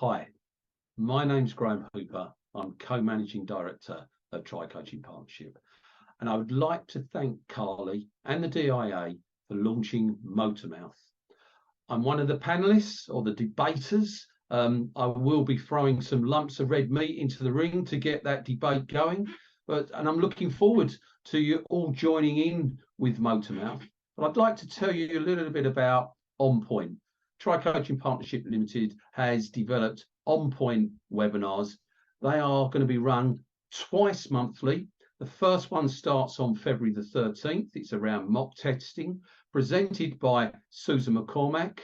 Hi, my name's Graham Hooper. I'm co-managing director of Tri Coaching Partnership. And I would like to thank Carly and the DIA for launching Motormouth. I'm one of the panelists or the debaters. I will be throwing some lumps of red meat into the ring to get that debate going. And I'm looking forward to you all joining in with Motormouth. But I'd like to tell you a little bit about On Point. Tri Coaching Partnership Limited has developed On Point webinars. They are going to be run twice monthly. The first one starts on February the 13th. It's around mock testing, presented by Susan McCormack,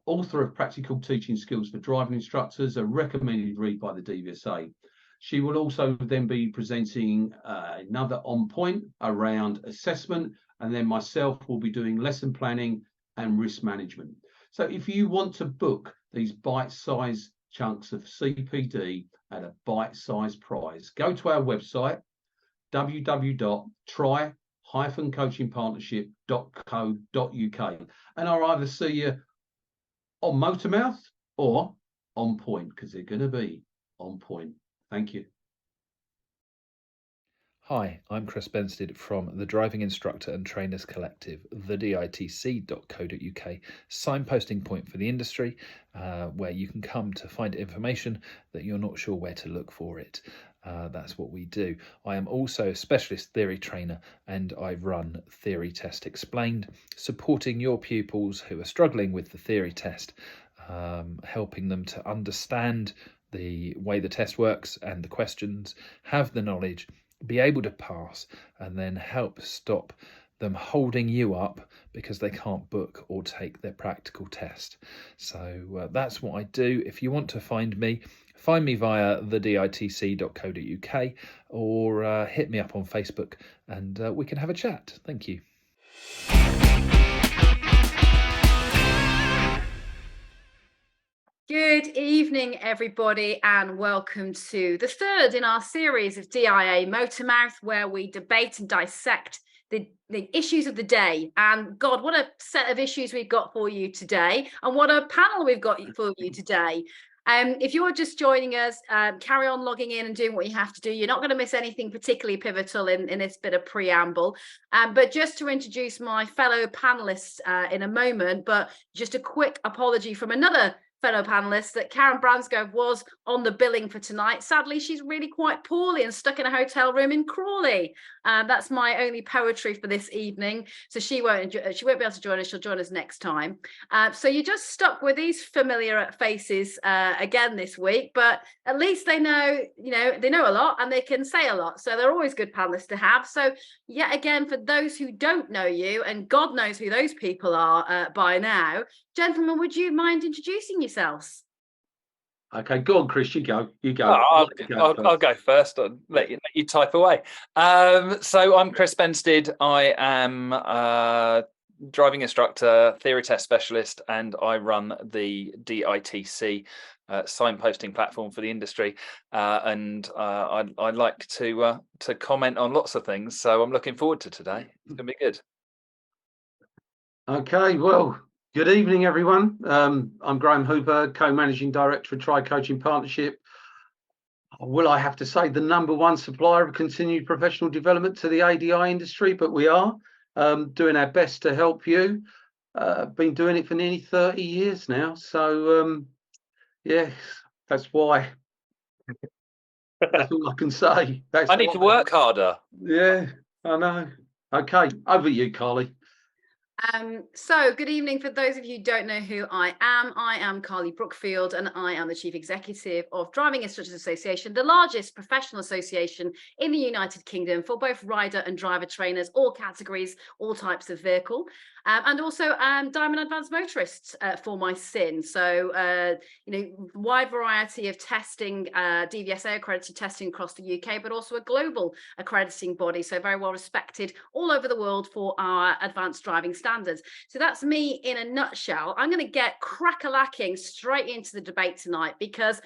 author of Practical Teaching Skills for Driving Instructors, a recommended read by the DVSA. She will also then be presenting another On Point around assessment, and then myself will be doing lesson planning and risk management. So if you want to book these bite-sized chunks of CPD at a bite-sized price, go to our website, www.try-coachingpartnership.co.uk, and I'll either see you on Motormouth or On Point, because they're going to be on point. Thank you. Hi, I'm Chris Bensted from the Driving Instructor and Trainers Collective, the DITC.co.uk, signposting point for the industry, where you can come to find information that you're not sure where to look for it. That's what we do. I am also a specialist theory trainer, and I run Theory Test Explained, supporting your pupils who are struggling with the theory test, helping them to understand the way the test works and the questions, have the knowledge, be able to pass, and then help stop them holding you up because they can't book or take their practical test. So that's what I do. If you want to find me via theditc.co.uk or hit me up on Facebook and we can have a chat. Thank you. Good evening, everybody, and welcome to the third in our series of DIA Motormouth, where we debate and dissect the issues of the day. And God, what a set of issues we've got for you today, and what a panel we've got for you today. If you're just joining us, carry on logging in and doing what you have to do. You're not going to miss anything particularly pivotal in this bit of preamble. But just to introduce my fellow panelists in a moment, but just a quick apology from another fellow panelists that Karen Bransgrove was on the billing for tonight. Sadly, she's really quite poorly and stuck in a hotel room in Crawley. That's my only poetry for this evening. So she won't be able to join us. She'll join us next time. So you're just stuck with these familiar faces again this week, but at least they know a lot and they can say a lot. So they're always good panelists to have. So yet again, for those who don't know you, and God knows who those people are by now, gentlemen, would you mind introducing yourselves? Okay, go on, Chris. You go. I'll go first. I'll let you type away. So I'm Chris Bensted. I am a driving instructor, theory test specialist, and I run the DITC signposting platform for the industry. And I like to comment on lots of things. So I'm looking forward to today. It's going to be good. Okay, well, good evening, everyone. I'm Graham Hooper, co-managing director of Tri Coaching Partnership. Will I have to say the number one supplier of continued professional development to the ADI industry? But we are doing our best to help you. Been doing it for nearly 30 years now. So, yes, that's why. That's all I can say. I need to work harder. Yeah, I know. Okay, over to you, Carly. So good evening. For those of you who don't know who I am Carly Brookfield, and I am the Chief Executive of Driving Instructors Association, the largest professional association in the United Kingdom for both rider and driver trainers, all categories, all types of vehicle, and also Diamond Advanced Motorists for my sin. So, wide variety of testing, DVSA accredited testing across the UK, but also a global accrediting body. So very well respected all over the world for our advanced driving standards. So that's me in a nutshell. I'm going to get crack-a-lacking straight into the debate tonight because,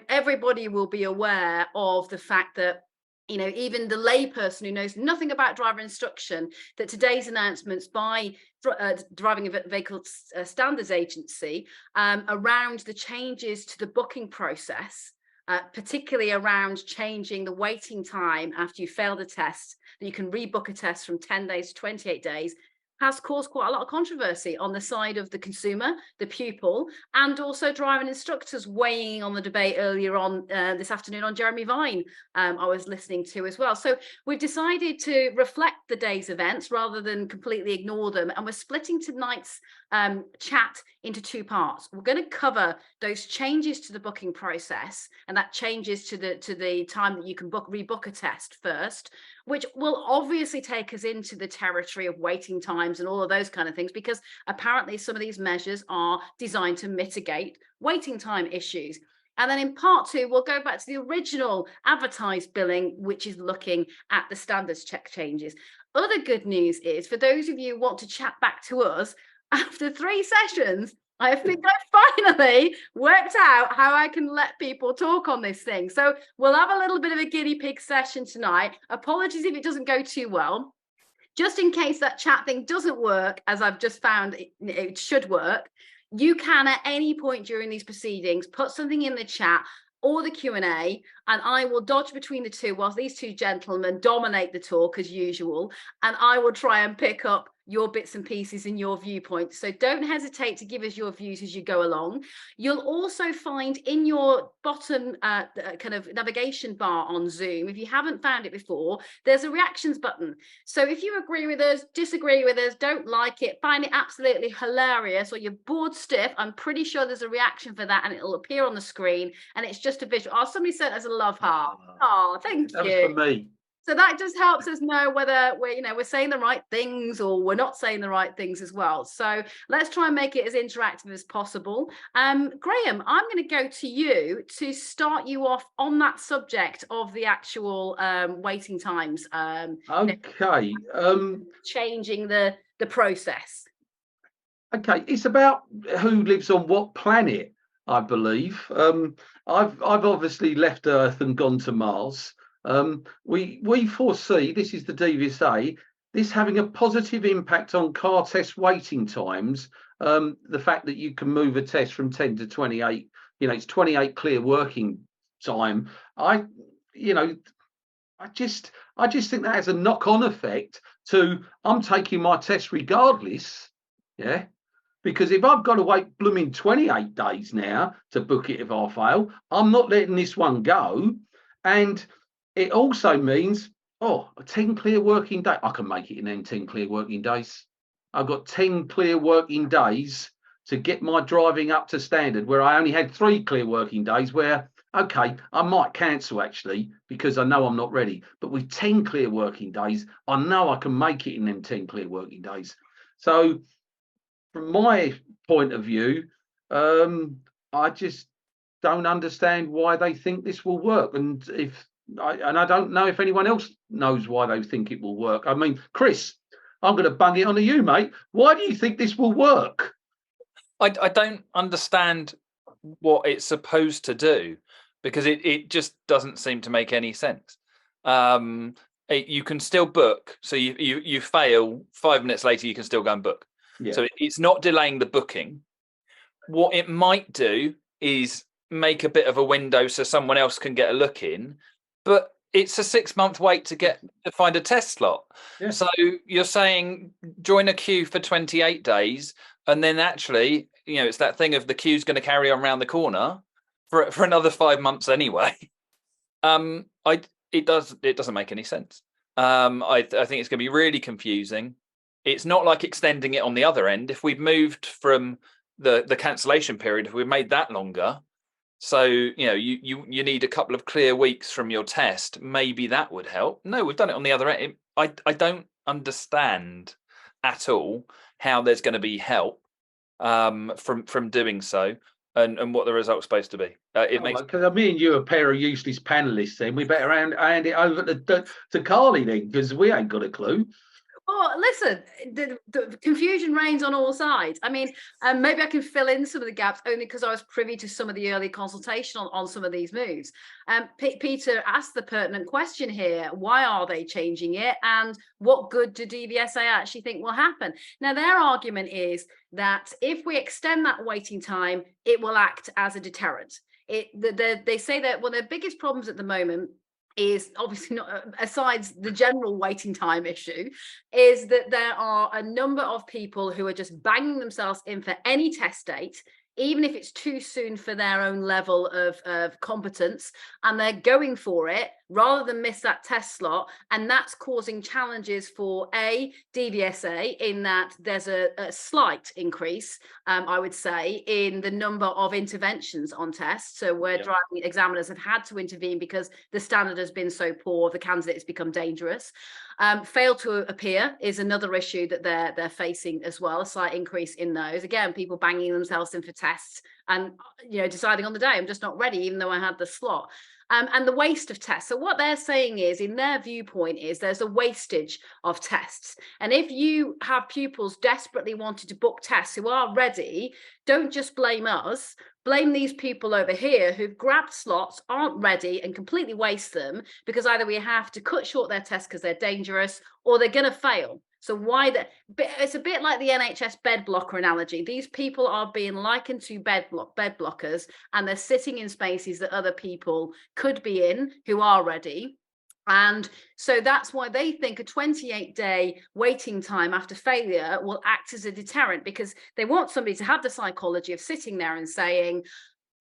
everybody will be aware of the fact that you know, even the layperson who knows nothing about driver instruction, that today's announcements by Driving Vehicle Standards Agency around the changes to the booking process, particularly around changing the waiting time after you failed a test, that you can rebook a test from 10 days to 28 days, has caused quite a lot of controversy on the side of the consumer, the pupil, and also driving instructors weighing on the debate earlier on this afternoon on Jeremy Vine, I was listening to as well. So we've decided to reflect the day's events rather than completely ignore them. And we're splitting tonight's chat into two parts. We're going to cover those changes to the booking process, and that changes to the time that you can rebook a test first, which will obviously take us into the territory of waiting times and all of those kind of things, because apparently some of these measures are designed to mitigate waiting time issues. And then in part two, we'll go back to the original advertised billing, which is looking at the standards check changes. Other good news is, for those of you who want to chat back to us, after 3 sessions, I think I finally worked out how I can let people talk on this thing. So we'll have a little bit of a guinea pig session tonight. Apologies if it doesn't go too well. Just in case that chat thing doesn't work, as I've just found it should work, you can at any point during these proceedings put something in the chat or the Q&A, and I will dodge between the two whilst these two gentlemen dominate the talk as usual, and I will try and pick up your bits and pieces and your viewpoints. So don't hesitate to give us your views as you go along. You'll also find in your bottom kind of navigation bar on Zoom, if you haven't found it before, there's a reactions button. So if you agree with us, disagree with us, don't like it, find it absolutely hilarious, or you're bored stiff, I'm pretty sure there's a reaction for that, and it'll appear on the screen, and it's just a visual. Oh, somebody sent us a love heart. Oh, thank you. That was for me. So that just helps us know whether we're saying the right things or we're not saying the right things as well. So let's try and make it as interactive as possible. Graham, I'm going to go to you to start you off on that subject of the actual waiting times. Okay. Changing the process. Okay, it's about who lives on what planet, I believe. I've obviously left Earth and gone to Mars. We foresee, this is the DVSA, this having a positive impact on car test waiting times. The fact that you can move a test from 10 to 28, it's 28 clear working time. I just think that has a knock-on effect to, I'm taking my test regardless, yeah. Because if I've got to wait blooming 28 days now to book it if I fail, I'm not letting this one go. And it also means, a 10 clear working day. I can make it in them 10 clear working days. I've got 10 clear working days to get my driving up to standard, where I only had 3 clear working days where, okay, I might cancel actually because I know I'm not ready. But with 10 clear working days, I know I can make it in them 10 clear working days. So from my point of view, I just don't understand why they think this will work. And I don't know if anyone else knows why they think it will work. I mean, Chris, I'm going to bung it onto you, mate. Why do you think this will work? I don't understand what it's supposed to do, because it just doesn't seem to make any sense. You can still book. So you fail, 5 minutes later, you can still go and book. Yeah. So it's not delaying the booking. What it might do is make a bit of a window so someone else can get a look in, but it's a 6-month wait to find a test slot. Yeah. So you're saying join a queue for 28 days, and then actually, it's that thing of the queue's going to carry on around the corner for another 5 months anyway. It doesn't make any sense. I think it's going to be really confusing. It's not like extending it on the other end. If we've moved from the cancellation period, if we've made that longer, so you need a couple of clear weeks from your test, maybe that would help. No, we've done it on the other end. I don't understand at all how there's going to be help from doing so, and what the result's supposed to be. Because me and you are a pair of useless panelists, then we better hand it over to Carly then, because we ain't got a clue. Oh, listen, the confusion reigns on all sides. I mean, maybe I can fill in some of the gaps only because I was privy to some of the early consultation on some of these moves. Peter asked the pertinent question here: why are they changing it, and what good do DVSA actually think will happen? Now, their argument is that if we extend that waiting time, it will act as a deterrent. They say that one of the biggest problems at the moment is obviously not, aside the general waiting time issue, is that there are a number of people who are just banging themselves in for any test date, even if it's too soon for their own level of competence, and they're going for it rather than miss that test slot. And that's causing challenges for DVSA, in that there's a slight increase, I would say, in the number of interventions on tests. So where driving examiners have had to intervene because the standard has been so poor, the candidate has become dangerous. Fail to appear is another issue that they're facing as well, a slight increase in those. Again, people banging themselves in for tests and deciding on the day, I'm just not ready, even though I had the slot. And the waste of tests. So what they're saying is, in their viewpoint, is there's a wastage of tests. And if you have pupils desperately wanting to book tests who are ready, don't just blame us. Blame these people over here who've grabbed slots, aren't ready, and completely waste them, because either we have to cut short their tests because they're dangerous, or they're going to fail. So it's a bit like the NHS bed blocker analogy. These people are being likened to bed blockers, and they're sitting in spaces that other people could be in who are ready. And so that's why they think a 28-day waiting time after failure will act as a deterrent, because they want somebody to have the psychology of sitting there and saying,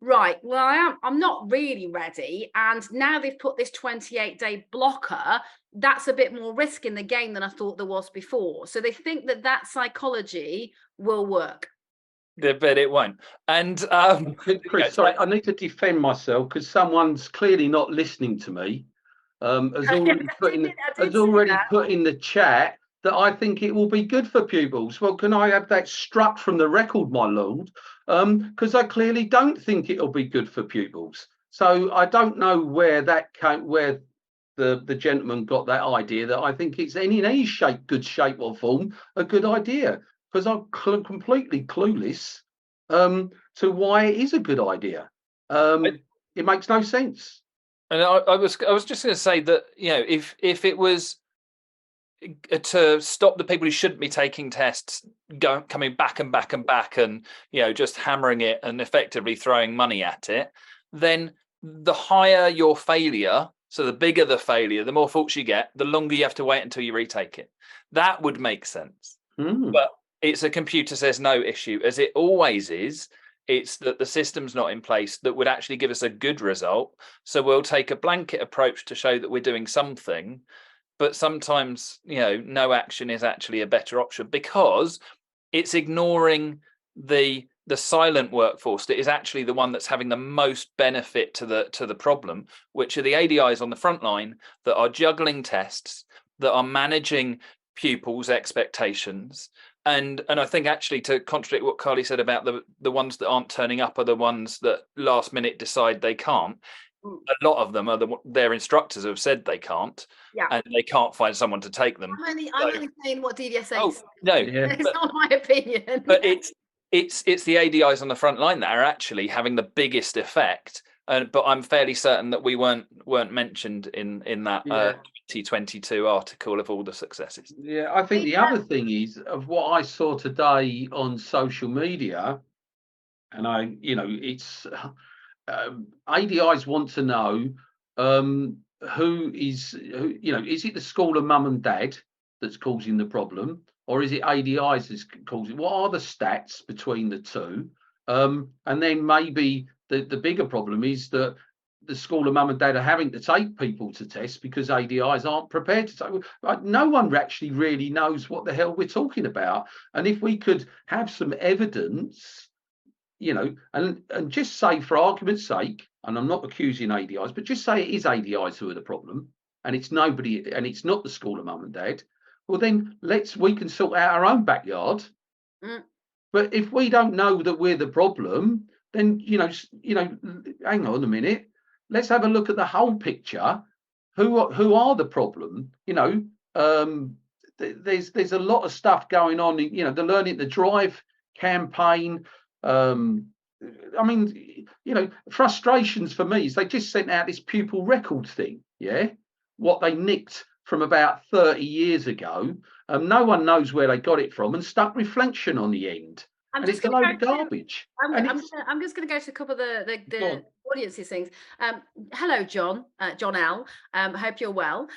right, well, I'm not really ready, and now they've put this 28-day blocker. That's a bit more risk in the game than I thought there was before. So they think that psychology will work. But it won't. And Chris, sorry, I need to defend myself because someone's clearly not listening to me. Has already put in the chat that I think it will be good for pupils. Well, can I have that struck from the record, my lord? Because I clearly don't think it'll be good for pupils. So I don't know where the gentleman got that idea that I think it's in any shape, good shape or form, a good idea. Because I'm completely clueless to why it is a good idea. It makes no sense. And I was just going to say that, if it was to stop the people who shouldn't be taking tests coming back and back and back and just hammering it and effectively throwing money at it, then the higher your failure, so the bigger the failure, the more faults you get, the longer you have to wait until you retake it. That would make sense. But it's a computer says no issue, as it always is. It's that the system's not in place that would actually give us a good result. So we'll take a blanket approach to show that we're doing something. But sometimes, no action is actually a better option, because it's ignoring the silent workforce that is actually the one that's having the most benefit to the problem, which are the ADIs on the front line that are juggling tests, that are managing pupils' expectations. And I think, actually, to contradict what Carly said about the ones that aren't turning up are the ones that last minute decide they can't. A lot of them are their instructors have said they can't, and they can't find someone to take them. I'm only saying what DVSA says. No, it's not my opinion. But it's the ADIs on the front line that are actually having the biggest effect. But I'm fairly certain that we weren't mentioned in that 2022 article of all the successes. Yeah, I think the other thing is, of what I saw today on social media, and it's ADIs want to know is it the school of mum and dad that's causing the problem, or is it ADIs that's causing? What are the stats between the two? And then maybe the bigger problem is that the school of mum and dad are having to take people to tests because ADIs aren't prepared to take. No one actually really knows what the hell we're talking about. And if we could have some evidence, and just say, for argument's sake, and I'm not accusing ADIs, but just say it is ADIs who are the problem, and it's nobody, and it's not the school of mum and dad. Well, then we can sort out our own backyard. But if we don't know that we're the problem, then hang on a minute. Let's have a look at the whole picture. Who are the problem? there's a lot of stuff going on. You know, the Learning to Drive campaign. I mean, you know, frustrations for me is they just sent out this pupil record thing. Yeah, what they nicked from about 30 years ago. No one knows where they got it from, and stuck reflection on the end. And it's a load of garbage. I'm just going to go to a couple of the audience's things. Hello, John L. Hope you're well.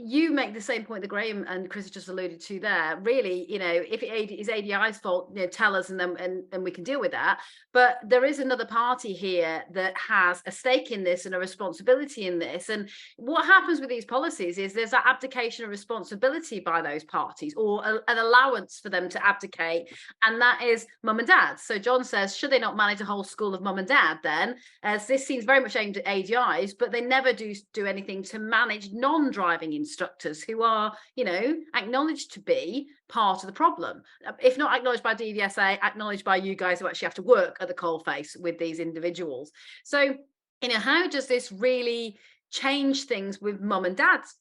You make the same point that Graham and Chris just alluded to there. Really, you know, if it is ADI's fault, you know, tell us, and then we can deal with that. But there is another party here that has a stake in this and a responsibility in this. And what happens with these policies is there's that abdication of responsibility by those parties, or an allowance for them to abdicate, and that is mum and dad. So John says, should they not manage a whole school of mum and dad then? As this seems very much aimed at ADIs, but they never do anything to manage non-driving instructors who are, you know, acknowledged to be part of the problem. If not acknowledged by DVSA, acknowledged by you guys who actually have to work at the coalface with these individuals. So, you know, how does this really change things with mum and dads?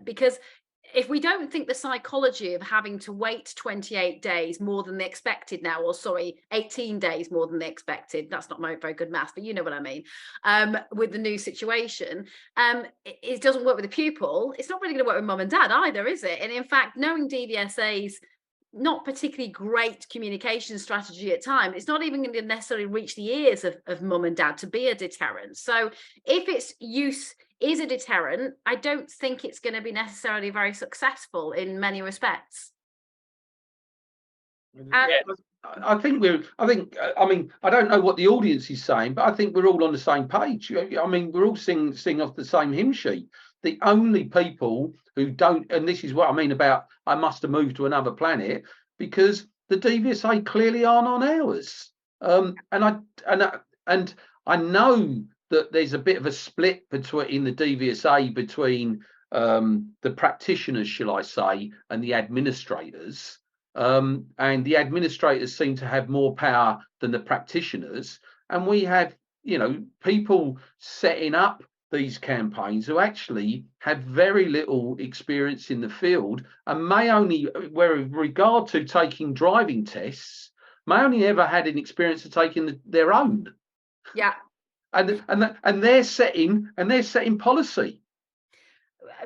Because if we don't think the psychology of having to wait 28 days more than they expected now, or sorry, 18 days more than they expected, that's not very good maths, but you know what I mean, with the new situation, it doesn't work with the pupil. It's not really going to work with mum and dad either, is it? And in fact, knowing DVSA's not particularly great communication strategy at times, it's not even going to necessarily reach the ears of mum and dad to be a deterrent. So if its use is a deterrent, I don't think it's going to be necessarily very successful in many respects. I mean, I don't know what the audience is saying, but I think we're all on the same page. I mean, we're all sing off the same hymn sheet. The only people who don't, and this is what I mean about I must have moved to another planet, because the DVSA clearly aren't on ours. And I know that there's a bit of a split between the DVSA between the practitioners, shall I say, and the administrators. And the administrators seem to have more power than the practitioners. And we have, you know, people setting up these campaigns who actually have very little experience in the field, and may only, with regard to taking driving tests, may only ever had an experience of taking their own. Yeah. And they're setting policy.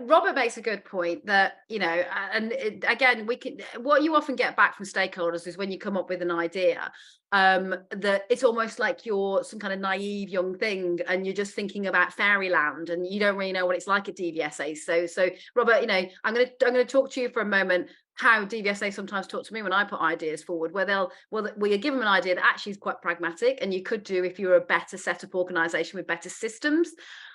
Robert makes a good point that, you know, and again, what you often get back from stakeholders is when you come up with an idea, that it's almost like you're some kind of naive young thing and you're just thinking about fairyland and you don't really know what it's like at DVSA. So Robert, you know, I'm going to talk to you for a moment how DVSA sometimes talk to me when I put ideas forward, where you give them an idea that actually is quite pragmatic and you could do if you're a better setup organization with better systems.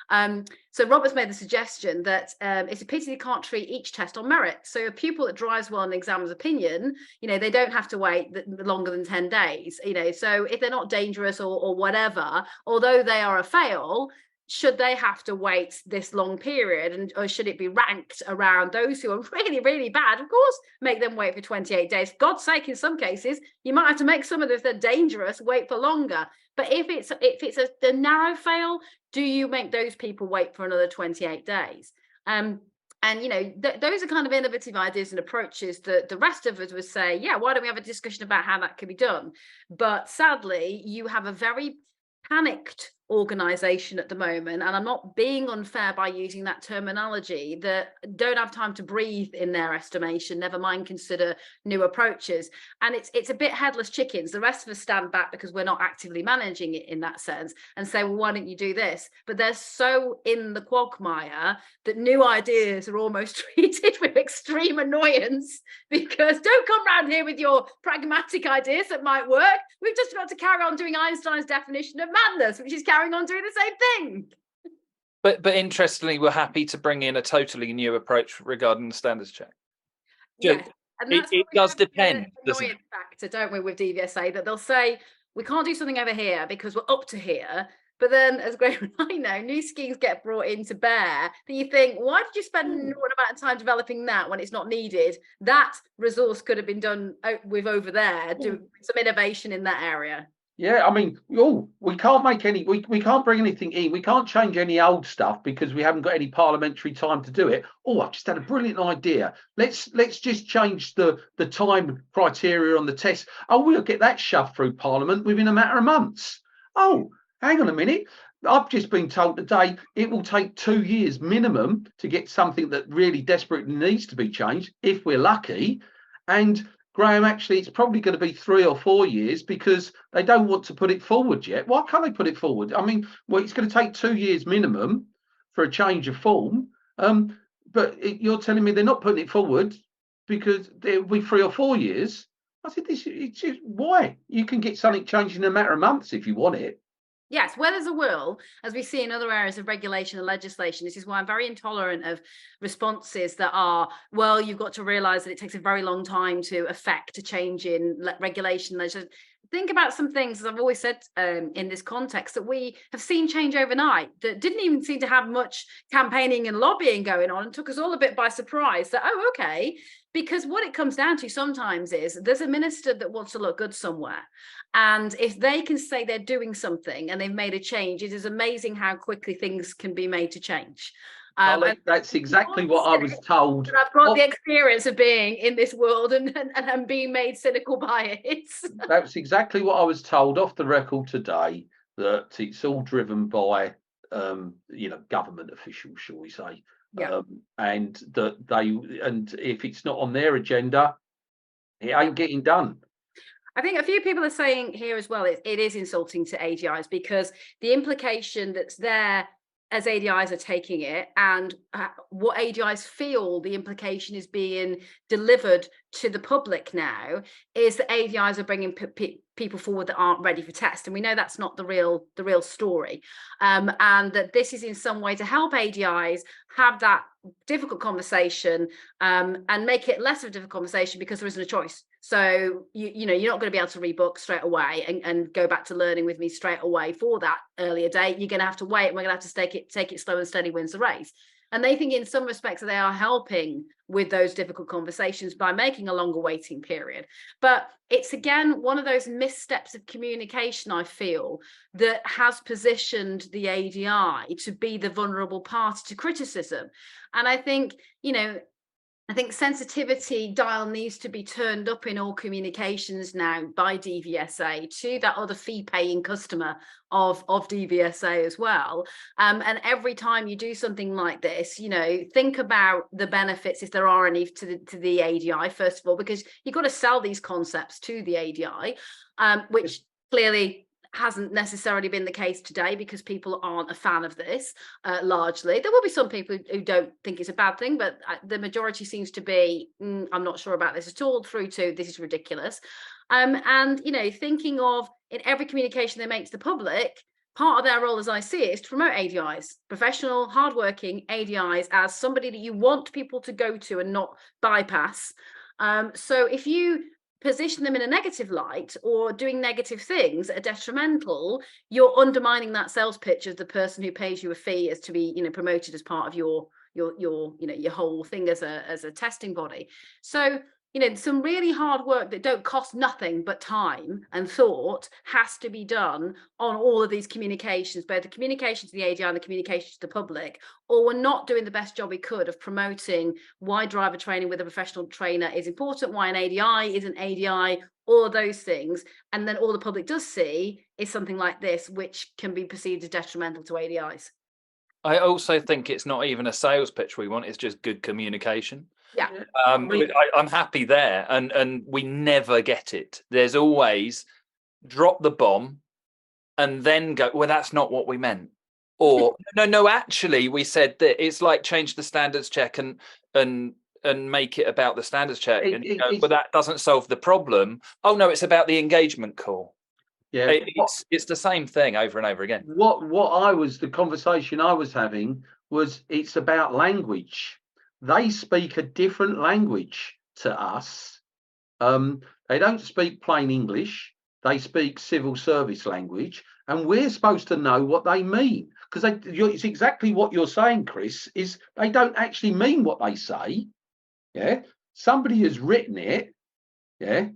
So Robert's made the suggestion that it's a pity they can't treat each test on merit. So a pupil that drives well and examines opinion, you know, they don't have to wait longer than 10 days, you know, so if they're not dangerous or whatever, although they are a fail, should they have to wait this long period, or should it be ranked around those who are really, really bad? Of course, make them wait for 28 days. For God's sake, in some cases, you might have to make some of those that are dangerous wait for longer. But if it's a narrow fail, do you make those people wait for another 28 days? And, you know, those are kind of innovative ideas and approaches that the rest of us would say, yeah, why don't we have a discussion about how that could be done? But sadly, you have a very panicked organization at the moment, and I'm not being unfair by using that terminology, that don't have time to breathe in their estimation, never mind consider new approaches. And it's a bit headless chickens. The rest of us stand back because we're not actively managing it in that sense and say, well, why don't you do this? But they're so in the quagmire that new ideas are almost treated with extreme annoyance, because don't come round here with your pragmatic ideas that might work. We've just got to carry on doing Einstein's definition of madness, which is carrying on doing the same thing. But interestingly, we're happy to bring in a totally new approach regarding the standards check. Yes, and that's it does depend. The annoyance factor, don't we, with DVSA, that they'll say we can't do something over here because we're up to here. But then, as Graham and I know, new schemes get brought into bear that you think, why did you spend an amount of time developing that when it's not needed? That resource could have been done with over there, do some innovation in that area. Yeah, I mean, we can't make any, we can't bring anything in. We can't change any old stuff because we haven't got any parliamentary time to do it. Oh, I've just had a brilliant idea. Let's just change the time criteria on the test. Oh, we'll get that shoved through Parliament within a matter of months. Oh, hang on a minute. I've just been told today it will take 2 years minimum to get something that really desperately needs to be changed, if we're lucky. And Graham, actually, it's probably going to be 3 or 4 years because they don't want to put it forward yet. Why can't they put it forward? I mean, well, it's going to take 2 years minimum for a change of form. But you're telling me they're not putting it forward because it'll be 3 or 4 years. I said, it's just why? You can get something changed in a matter of months if you want it. Yes, where there's a will, as we see in other areas of regulation and legislation, this is why I'm very intolerant of responses that are, well, you've got to realise that it takes a very long time to effect a change in regulation. Think about some things, as I've always said in this context, that we have seen change overnight that didn't even seem to have much campaigning and lobbying going on and took us all a bit by surprise that, oh, okay. Because what it comes down to sometimes is there's a minister that wants to look good somewhere. And if they can say they're doing something and they've made a change, it is amazing how quickly things can be made to change. That's exactly what I was told. I've got the experience of being in this world and being made cynical by it. That's exactly what I was told off the record today, that it's all driven by, government officials, shall we say. Yeah. And if it's not on their agenda, it ain't getting done. I think a few people are saying here as well, it is insulting to ADIs because the implication that's there as ADIs are taking it and what ADIs feel the implication is being delivered to the public now is that ADIs are bringing people forward that aren't ready for test. And we know that's not the real story. And that this is in some way to help ADIs have that difficult conversation and make it less of a difficult conversation because there isn't a choice. So, you're not going to be able to rebook straight away and go back to learning with me straight away for that earlier date. You're going to have to wait and we're going to have to take it slow and steady wins the race. And they think in some respects they are helping with those difficult conversations by making a longer waiting period. But it's, again, one of those missteps of communication, I feel, that has positioned the ADI to be the vulnerable party to criticism. And I think, sensitivity dial needs to be turned up in all communications now by DVSA to that other fee-paying customer of DVSA as well. And every time you do something like this, think about the benefits, if there are any, to the ADI, first of all, because you've got to sell these concepts to the ADI, which clearly hasn't necessarily been the case today because people aren't a fan of this largely. There will be some people who don't think it's a bad thing, but the majority seems to be, I'm not sure about this at all, through to this is ridiculous. And, thinking of in every communication they make to the public, part of their role as I see it is to promote ADIs, professional, hardworking ADIs as somebody that you want people to go to and not bypass. So if you position them in a negative light or doing negative things that are detrimental, you're undermining that sales pitch of the person who pays you a fee as to be promoted as part of your whole thing as a testing body. So some really hard work that don't cost nothing but time and thought has to be done on all of these communications, both the communication to the ADI and the communication to the public, or we're not doing the best job we could of promoting why driver training with a professional trainer is important, why an ADI is an ADI, all of those things. And then all the public does see is something like this, which can be perceived as detrimental to ADIs. I also think it's not even a sales pitch we want, it's just good communication. Yeah. I'm happy there, and we never get it. There's always drop the bomb and then go, well, that's not what we meant. Or no, actually we said that. It's like change the standards check and make it about the standards check. But that doesn't solve the problem. Oh no, it's about the engagement call. Yeah, it's the same thing over and over again. The conversation I was having was, it's about language. They speak a different language to us. They don't speak plain English. They speak civil service language, and we're supposed to know what they mean, because it's exactly what you're saying, Chris, is they don't actually mean what they say. Yeah, somebody has written it. Yeah,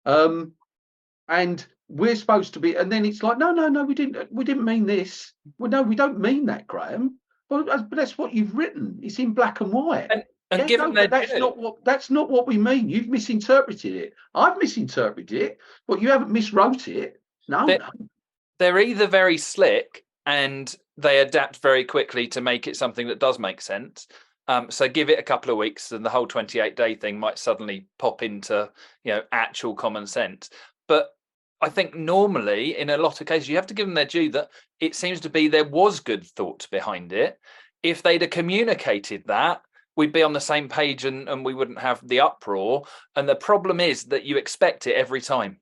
and we're supposed to be, and then it's like, no, we didn't mean this. Well, no, we don't mean that, Graham. But that's what you've written. It's in black and white. And given but that's not what we mean. You've misinterpreted it. I've misinterpreted it, but you haven't miswrote it. No. They're either very slick and they adapt very quickly to make it something that does make sense. So give it a couple of weeks and the whole 28-day thing might suddenly pop into, actual common sense. But I think normally in a lot of cases, you have to give them their due that it seems to be there was good thought behind it. If they'd have communicated that, we'd be on the same page and we wouldn't have the uproar. And the problem is that you expect it every time.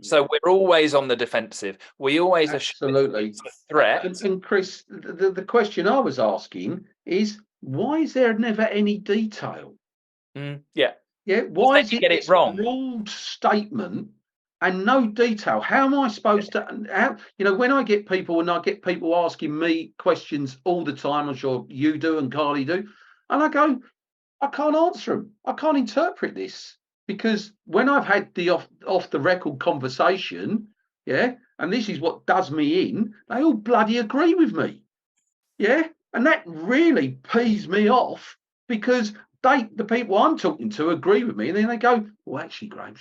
So we're always on the defensive. We always absolutely assume it's a threat. And Chris, the question I was asking is, why is there never any detail? Yeah. Why is it get it wrong? Broad statement and no detail? How am I supposed to? When I get people asking me questions all the time, I'm sure you do and Carly do, and I go, I can't answer them. I can't interpret this. Because when I've had the off the record conversation, and this is what does me in, they all bloody agree with me, and that really pees me off because the people I'm talking to agree with me, and then they go, well, actually, Graham,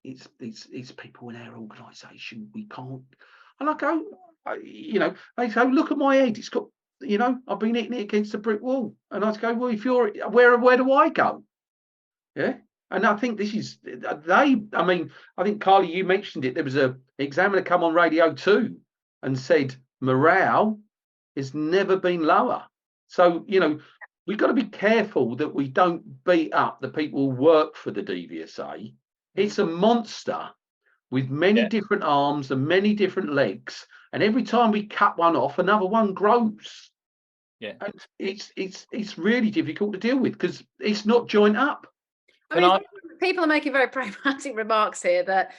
it's people in our organisation, we can't. And I go, they say, look at my head, it's got, I've been hitting it against a brick wall, and I go, well, if you're where do I go? And I think this is I think, Carly, you mentioned it. There was an examiner come on Radio 2 and said morale has never been lower. So, we've got to be careful that we don't beat up the people who work for the DVSA. It's a monster with many different arms and many different legs. And every time we cut one off, another one grows. Yeah. And it's really difficult to deal with because it's not joined up. People are making very pragmatic remarks here that,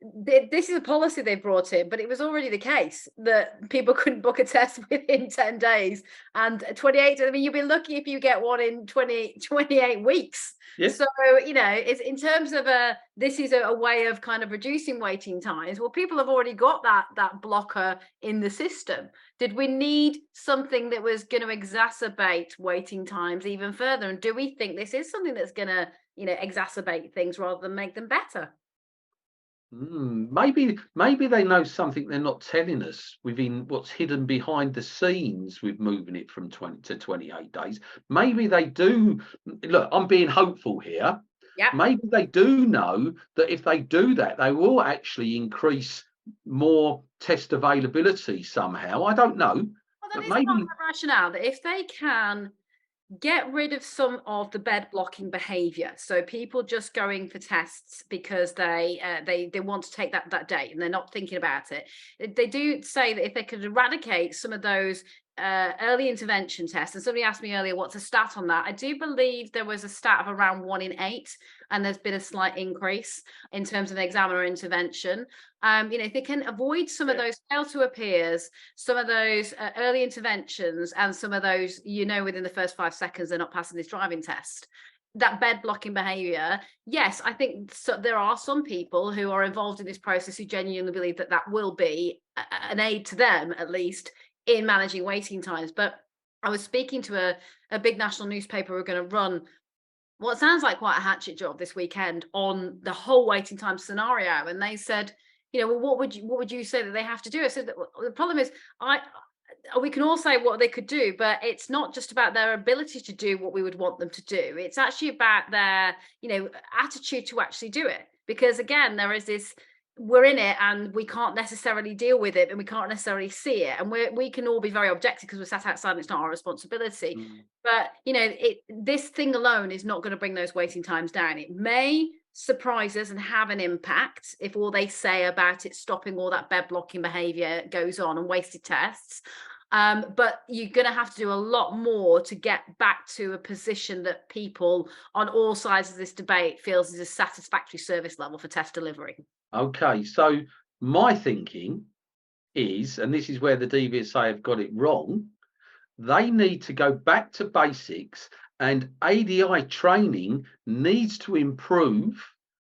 this is a policy they brought in, but it was already the case that people couldn't book a test within 10 days and 28. I mean, you'll be lucky if you get one in 28 weeks. Yeah. So, it's in terms of this is a way of kind of reducing waiting times. Well, people have already got that blocker in the system. Did we need something that was going to exacerbate waiting times even further? And do we think this is something that's going to, exacerbate things rather than make them better? Maybe they know something they're not telling us within what's hidden behind the scenes with moving it from 20 to 28 days. Maybe they do. Look, I'm being hopeful here. Yeah. Maybe they do know that if they do that, they will actually increase more test availability somehow. I don't know. Well, that is part of the rationale that if they can get rid of some of the bed blocking behavior, so people just going for tests because they want to take that date and they're not thinking about it. They do say that if they could eradicate some of those early intervention tests, and somebody asked me earlier what's a stat on that. I do believe there was a stat of around 1 in 8, and there's been a slight increase in terms of the examiner intervention. If they can avoid some of those fail to appears, some of those early interventions, and some of those, within the first 5 seconds they're not passing this driving test, that bed blocking behavior, yes, I think there are some people who are involved in this process who genuinely believe that will be an aid to them, at least, in managing waiting times. But I was speaking to a big national newspaper who are going to run what sounds like quite a hatchet job this weekend on the whole waiting time scenario, and they said, well, what would you say that they have to do? I said, the problem is, we can all say what they could do, but it's not just about their ability to do what we would want them to do. It's actually about their, attitude to actually do it. Because again, there is this, we're in it and we can't necessarily deal with it and we can't necessarily see it. And we can all be very objective because we're sat outside and it's not our responsibility. But, this thing alone is not going to bring those waiting times down. It may surprise us and have an impact if all they say about it stopping all that bed blocking behavior goes on and wasted tests. But you're going to have to do a lot more to get back to a position that people on all sides of this debate feels is a satisfactory service level for test delivery. Okay, so my thinking is, and this is where the DVSA have got it wrong, they need to go back to basics, and ADI training needs to improve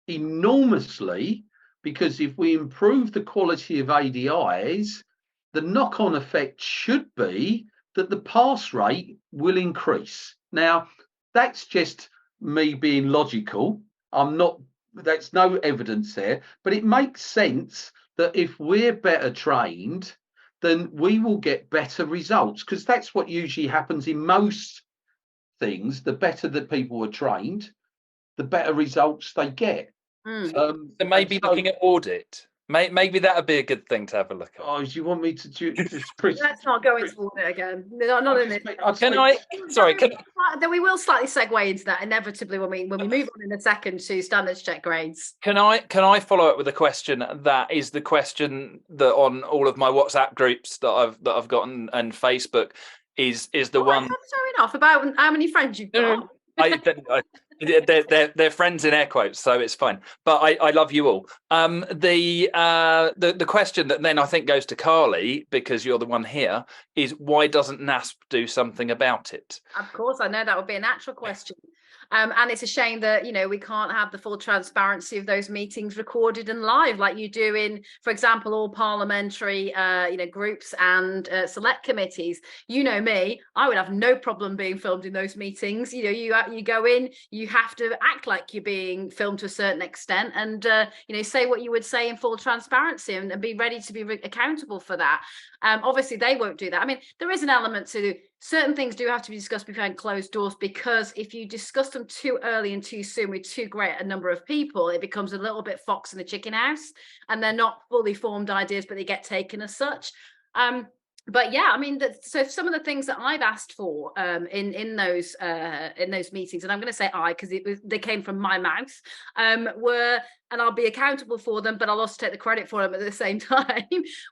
enormously because if we improve the quality of ADIs, the knock-on effect should be that the pass rate will increase. Now, that's just me being logical. That's no evidence there, but it makes sense that if we're better trained, then we will get better results, because that's what usually happens in most things. The better that people are trained, the better results they get. So maybe looking at audit. Maybe that would be a good thing to have a look at. Oh, do you want me to Let's not go into audit again. Not in this. Then we will slightly segue into that inevitably when we move on in a second to standards check grades. Can I follow up with a question that is the question that on all of my WhatsApp groups that I've gotten and Facebook is the one. Fair enough. About how many friends you've got. They're friends in air quotes, so it's fine. But I love you all. The question that then I think goes to Carly, because you're the one here, is why doesn't NASP do something about it? Of course, I know that would be a natural question. And it's a shame that, we can't have the full transparency of those meetings recorded and live like you do in, for example, all parliamentary, groups and select committees. You know me, I would have no problem being filmed in those meetings. You go in, you have to act like you're being filmed to a certain extent and, say what you would say in full transparency and be ready to be accountable for that. Obviously, they won't do that. I mean, there is an element to certain things do have to be discussed behind closed doors, because if you discuss them too early and too soon with too great a number of people, it becomes a little bit fox in the chicken house, and they're not fully formed ideas, but they get taken as such. But yeah, I mean, so some of the things that I've asked for in those meetings, and I'm going to say because they came from my mouth, were, and I'll be accountable for them, but I'll also take the credit for them at the same time,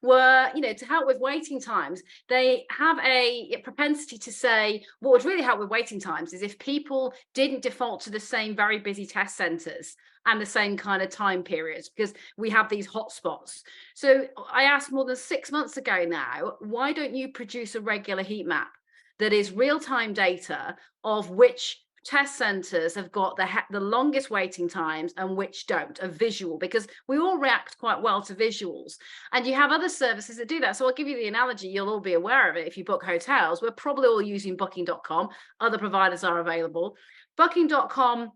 were, to help with waiting times. They have a propensity to say what would really help with waiting times is if people didn't default to the same very busy test centres and the same kind of time periods, because we have these hotspots. So I asked more than 6 months ago now, why don't you produce a regular heat map that is real-time data of which test centres have got the longest waiting times and which don't, a visual, because we all react quite well to visuals. And you have other services that do that. So I'll give you the analogy, you'll all be aware of it. If you book hotels, we're probably all using booking.com. Other providers are available. Booking.com,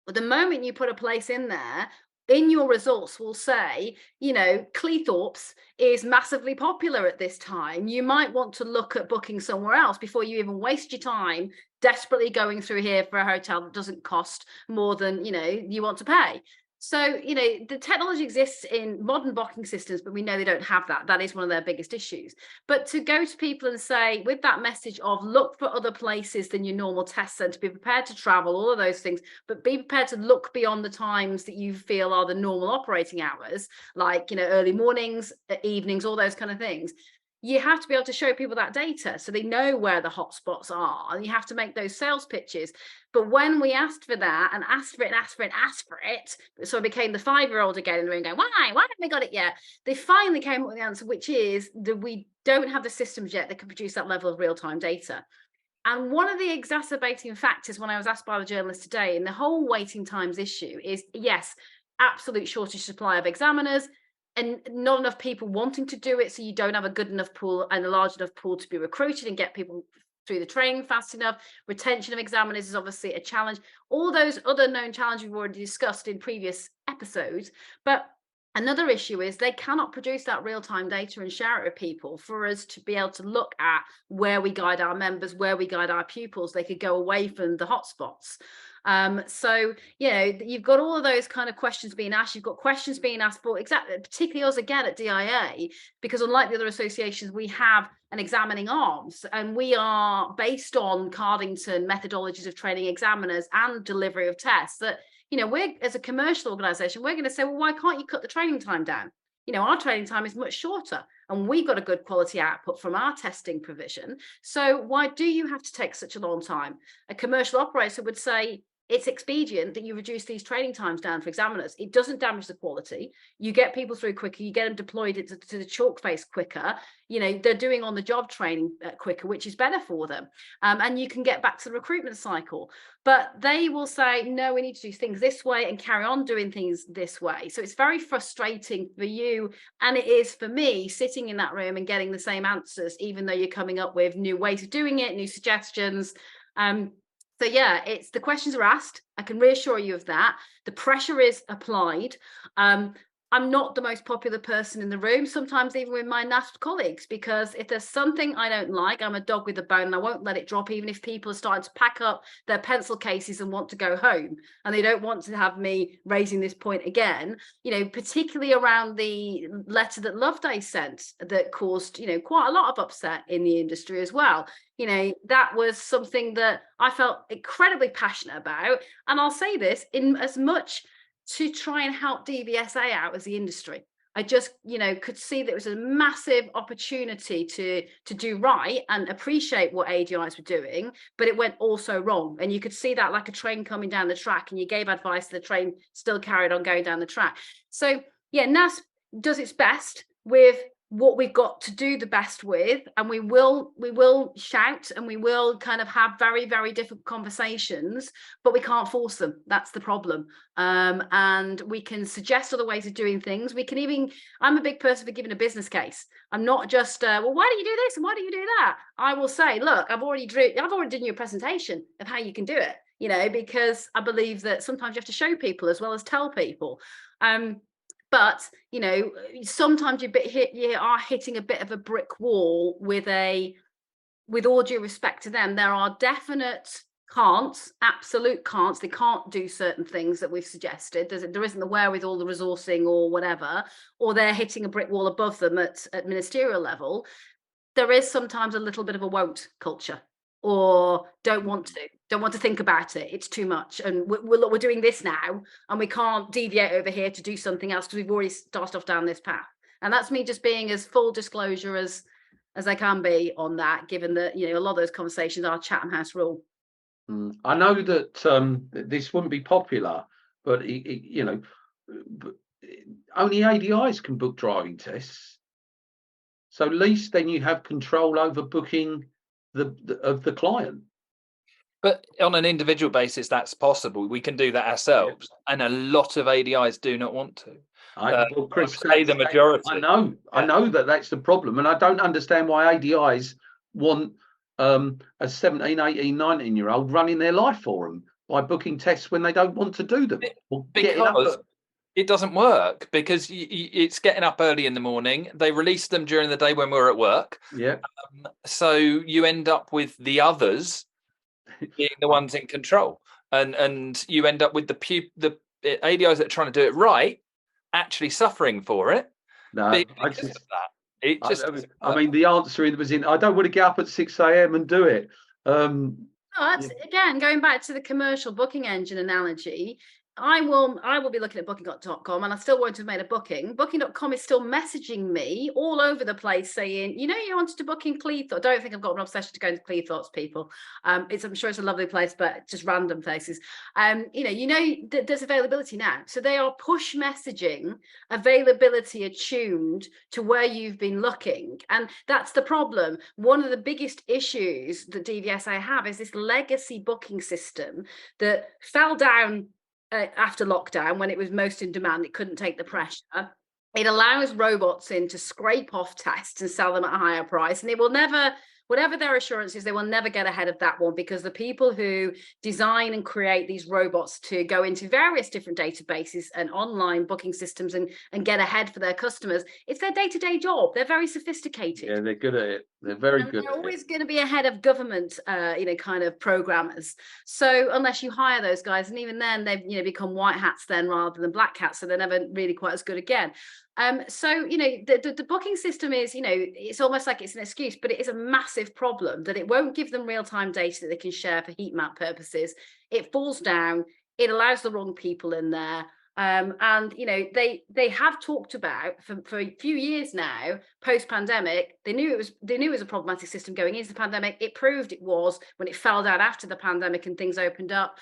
the moment you put a place in there, in your results will say, Cleethorpes is massively popular at this time. You might want to look at booking somewhere else before you even waste your time desperately going through here for a hotel that doesn't cost more than, you want to pay. So, the technology exists in modern booking systems, but we know they don't have that. That is one of their biggest issues. But to go to people and say, with that message of look for other places than your normal test centre, be prepared to travel, all of those things, but be prepared to look beyond the times that you feel are the normal operating hours, like, early mornings, evenings, all those kind of things. You have to be able to show people that data so they know where the hotspots are, and you have to make those sales pitches. But when we asked for that and asked for it, so it became the 5-year-old again in the room going, why haven't we got it yet? They finally came up with the answer, which is that we don't have the systems yet that can produce that level of real-time data. And one of the exacerbating factors when I was asked by the journalist today in the whole waiting times issue is, yes, absolute shortage supply of examiners, and not enough people wanting to do it, so you don't have a good enough pool and a large enough pool to be recruited and get people through the training fast enough. Retention of examiners is obviously a challenge. All those other known challenges we've already discussed in previous episodes. But another issue is they cannot produce that real-time data and share it with people for us to be able to look at where we guide our members, where we guide our pupils. They could go away from the hotspots. So, you've got all of those kind of questions being asked. You've got questions being asked for exactly, particularly us again at DIA, because unlike the other associations, we have an examining arms, and we are based on Cardington methodologies of training examiners and delivery of tests that, we're, as a commercial organisation, we're going to say, well, why can't you cut the training time down? Our training time is much shorter and we've got a good quality output from our testing provision. So why do you have to take such a long time? A commercial operator would say, it's expedient that you reduce these training times down for examiners. It doesn't damage the quality. You get people through quicker, you get them deployed to the chalk face quicker. They're doing on the job training quicker, which is better for them. And you can get back to the recruitment cycle. But they will say, no, we need to do things this way and carry on doing things this way. So it's very frustrating for you. And it is for me sitting in that room and getting the same answers, even though you're coming up with new ways of doing it, new suggestions. So yeah, it's the questions are asked. I can reassure you of that. The pressure is applied. I'm not the most popular person in the room, sometimes even with my NASP colleagues, because if there's something I don't like, I'm a dog with a bone and I won't let it drop, even if people are starting to pack up their pencil cases and want to go home and they don't want to have me raising this point again, particularly around the letter that Loveday sent that caused, quite a lot of upset in the industry as well. That was something that I felt incredibly passionate about. And I'll say this in as much to try and help DVSA out as the industry. I just, could see that it was a massive opportunity to do right and appreciate what ADIs were doing, but it went also wrong. And you could see that like a train coming down the track, and you gave advice, the train still carried on going down the track. So yeah, NASP does its best with what we've got to do the best with, and we will shout and we will kind of have very, very difficult conversations, but we can't force them. That's the problem. And we can suggest other ways of doing things. We can even, I'm a big person for giving a business case. I'm not just well, why don't you do this and why don't you do that? I will say, look, I've already done you a presentation of how you can do it, because I believe that sometimes you have to show people as well as tell people. But sometimes you are hitting a bit of a brick wall with all due respect to them. There are definite can'ts, absolute can'ts. They can't do certain things that we've suggested. There isn't the wherewithal, the resourcing or whatever, or they're hitting a brick wall above them at ministerial level. There is sometimes a little bit of a won't culture, or don't want to think about it. It's too much. And we're doing this now and we can't deviate over here to do something else because we've already started off down this path. And that's me just being as full disclosure as I can be on that, given that, a lot of those conversations are Chatham House rule. I know that this wouldn't be popular, but only ADIs can book driving tests. So at least then you have control over booking of the client. But on an individual basis, that's possible. We can do that ourselves, and a lot of ADIs do not want to. Well, Chris, say the majority. I know that's the problem, and I don't understand why ADIs want a 17, 18, 19-year-old running their life for them by booking tests when they don't want to do them. Because it doesn't work, because it's getting up early in the morning. They release them during the day when we're at work. Yeah. So you end up with the others being the ones in control, and you end up with the ADIs that are trying to do it right actually suffering for it. No, because of that. I mean, the answer was in, I don't want to get up at 6 a.m. and do it. Again, going back to the commercial booking engine analogy, I will be looking at booking.com, and I still won't have made a booking. Booking.com is still messaging me all over the place saying, you wanted to book in Cleethorpes. I don't think I've got an obsession to go to Cleethorpes, people. I'm sure it's a lovely place, but just random places. There's availability now. So they are push messaging availability attuned to where you've been looking. And that's the problem. One of the biggest issues that DVSA have is this legacy booking system that fell down after lockdown, when it was most in demand. It couldn't take the pressure. It allows robots in to scrape off tests and sell them at a higher price, and it will never, whatever their assurance is, they will never get ahead of that one, because the people who design and create these robots to go into various different databases and online booking systems and get ahead for their customers, it's their day-to-day job. They're very sophisticated. Yeah, they're good at it. They're very good. They're always going to be ahead of government, kind of programmers. So unless you hire those guys, and even then they've become white hats then rather than black hats, so they're never really quite as good again. The booking system is, it's almost like it's an excuse, but it is a massive problem that it won't give them real-time data that they can share for heat map purposes. It falls down. It allows the wrong people in there. They have talked about for a few years now, post-pandemic, they knew it was a problematic system going into the pandemic. It proved it was when it fell down after the pandemic and things opened up.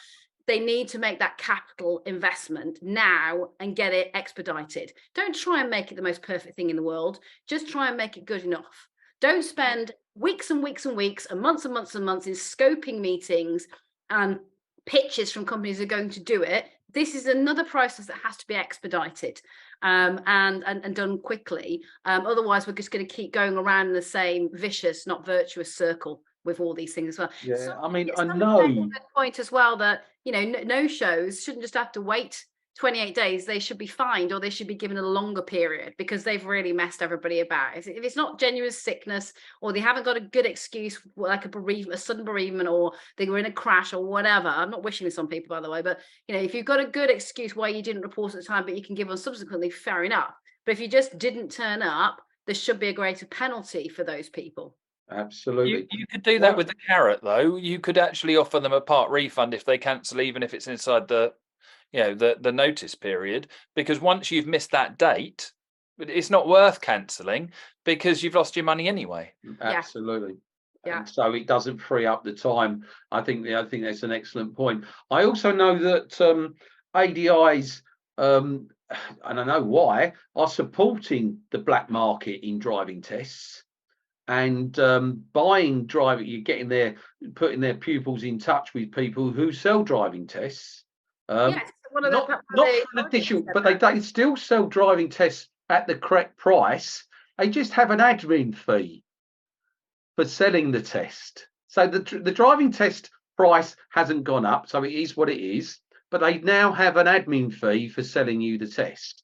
they need to make that capital investment now and get it expedited. Don't try and make it the most perfect thing in the world. Just try and make it good enough. Don't spend weeks and weeks and weeks and months and months and months in scoping meetings and pitches from companies who are going to do it. This is another process that has to be expedited and done quickly. Otherwise, we're just going to keep going around in the same vicious, not virtuous circle with all these things as well. Yeah, So I mean, I some know. point as well that, you know, no shows shouldn't just have to wait 28 days. They should be fined, or they should be given a longer period, because they've really messed everybody about. If it's not genuine sickness, or they haven't got a good excuse, like a sudden bereavement, or they were in a crash or whatever. I'm not wishing this on people, by the way, but you know, if you've got a good excuse why you didn't report at the time, but you can give one subsequently, fair enough. But if you just didn't turn up, there should be a greater penalty for those people. Absolutely. You could do that with the carrot, though. You could actually offer them a part refund if they cancel, even if it's inside the, you know, the notice period, because once you've missed that date, it's not worth cancelling because you've lost your money anyway. Absolutely. Yeah. And so it doesn't free up the time. I think that's an excellent point. I also know that ADIs, and I know why, are supporting the black market in driving tests. And you're putting their pupils in touch with people who sell driving tests. Yes, not for an additional, but they still sell driving tests at the correct price. They just have an admin fee for selling the test. So the driving test price hasn't gone up, so it is what it is. But they now have an admin fee for selling you the test.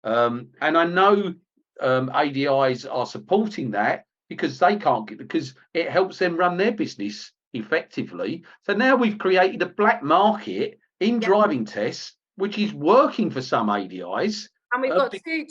And I know ADIs are supporting that, because because it helps them run their business effectively. So now we've created a black market in driving tests, which is working for some ADIs. And we've got two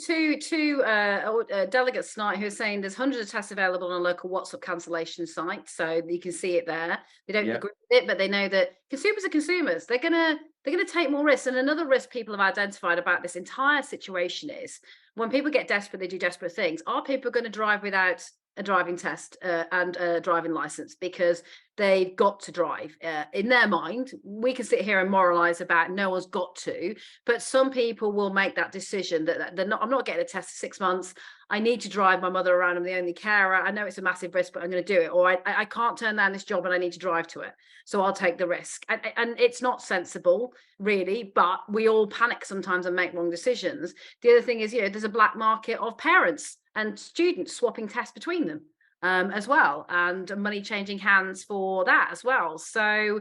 delegates tonight who are saying there's hundreds of tests available on a local WhatsApp cancellation site, so you can see it there. They don't agree with it, but they know that consumers are consumers. They're gonna take more risks. And another risk people have identified about this entire situation is when people get desperate, they do desperate things. Are people going to drive without a driving test and a driving license because they've got to drive? In their mind, we can sit here and moralize about no one's got to, but some people will make that decision that I'm not getting a test for 6 months. I need to drive my mother around. I'm the only carer. I know it's a massive risk, but I'm going to do it. Or I can't turn down this job and I need to drive to it, so I'll take the risk. And it's not sensible, really, but we all panic sometimes and make wrong decisions. The other thing is, you know, there's a black market of parents and students swapping tests between them as well, and money changing hands for that as well. So,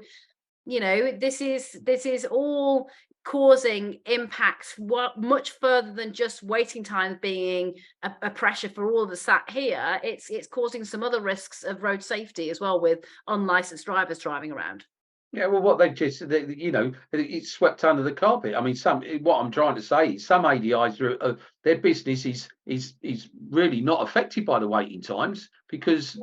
you know, this is all causing impacts much further than just waiting times being a pressure for all of us sat here. It's causing some other risks of road safety as well, with unlicensed drivers driving around. Yeah, well, what it's swept under the carpet. I mean, what I'm trying to say is some ADIs, their business is really not affected by the waiting times because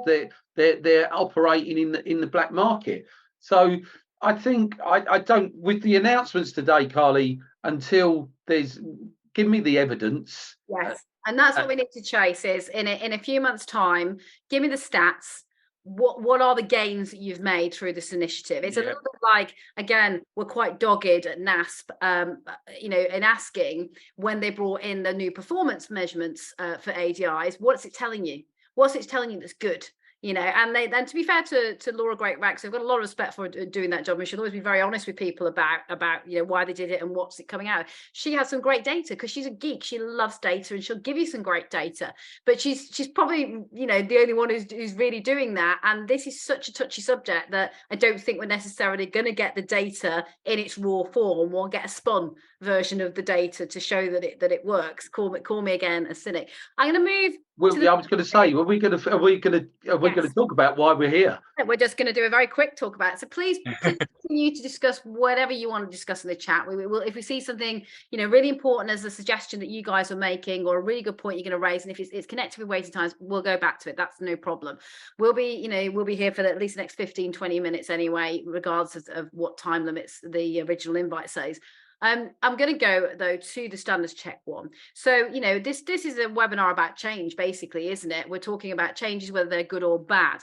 they're operating in the black market. So I think I don't, with the announcements today, Carly, until give me the evidence. Yes, and that's what we need to chase is in a few months' time. Give me the stats. What are the gains that you've made through this initiative? It's a little bit like, again, we're quite dogged at NASP, you know, in asking when they brought in the new performance measurements for ADIs, what's it telling you? What's it telling you that's good? You know, and then to be fair to Laura Great-Rex, I've got a lot of respect for doing that job, and she'll always be very honest with people about you know why they did it and what's it coming out. She has some great data because she's a geek. She loves data, and she'll give you some great data. But she's probably, you know, the only one who's really doing that. And this is such a touchy subject that I don't think we're necessarily going to get the data in its raw form. We'll get a spun version of the data to show that it works. Call me again a cynic. I'm going to move. I was going to say, are we going to talk about why we're here? We're just going to do a very quick talk about it. So please continue to discuss whatever you want to discuss in the chat. We will, if we see something, you know, really important as a suggestion that you guys are making, or a really good point you're going to raise, and if it's connected with waiting times, we'll go back to it. That's no problem. We'll be here for at least the next 15-20 minutes anyway, regardless of what time limits the original invite says. I'm going to go though to the standards check one. So, you know, this is a webinar about change, basically, isn't it? We're talking about changes, whether they're good or bad.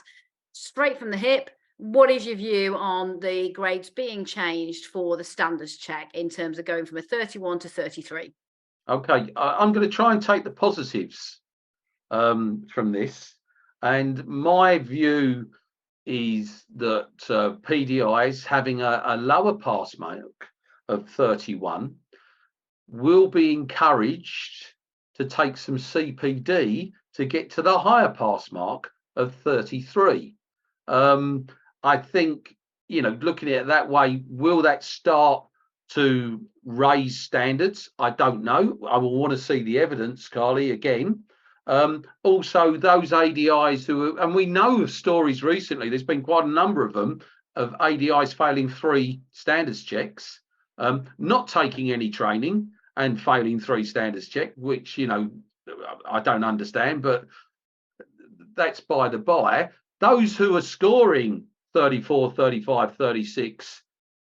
Straight from the hip, what is your view on the grades being changed for the standards check in terms of going from a 31 to 33? Okay, I'm going to try and take the positives from this. And my view is that PDIs having a lower pass mark of 31 will be encouraged to take some CPD to get to the higher pass mark of 33. I think, looking at it that way, will that start to raise standards? I don't know. I will want to see the evidence, Carly, again. Also, those ADIs and we know of stories recently, there's been quite a number of them, of ADIs failing 3 standards checks, not taking any training and failing 3 standards check, which, I don't understand, but that's by the by. Those who are scoring 34, 35, 36,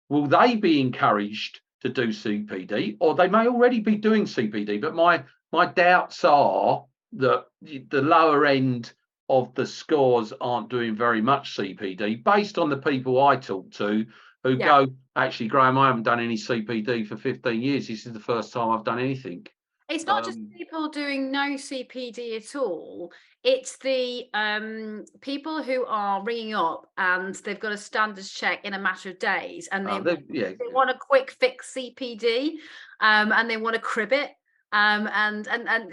will they be encouraged to do CPD? Or they may already be doing CPD, but my doubts are that the lower end of the scores aren't doing very much CPD, based on the people I talk to who go, actually, Graham, I haven't done any CPD for 15 years. This is the first time I've done anything. It's not just people doing no CPD at all. It's the people who are ringing up and they've got a standards check in a matter of days, and they want a quick fix CPD, and they want to crib it. And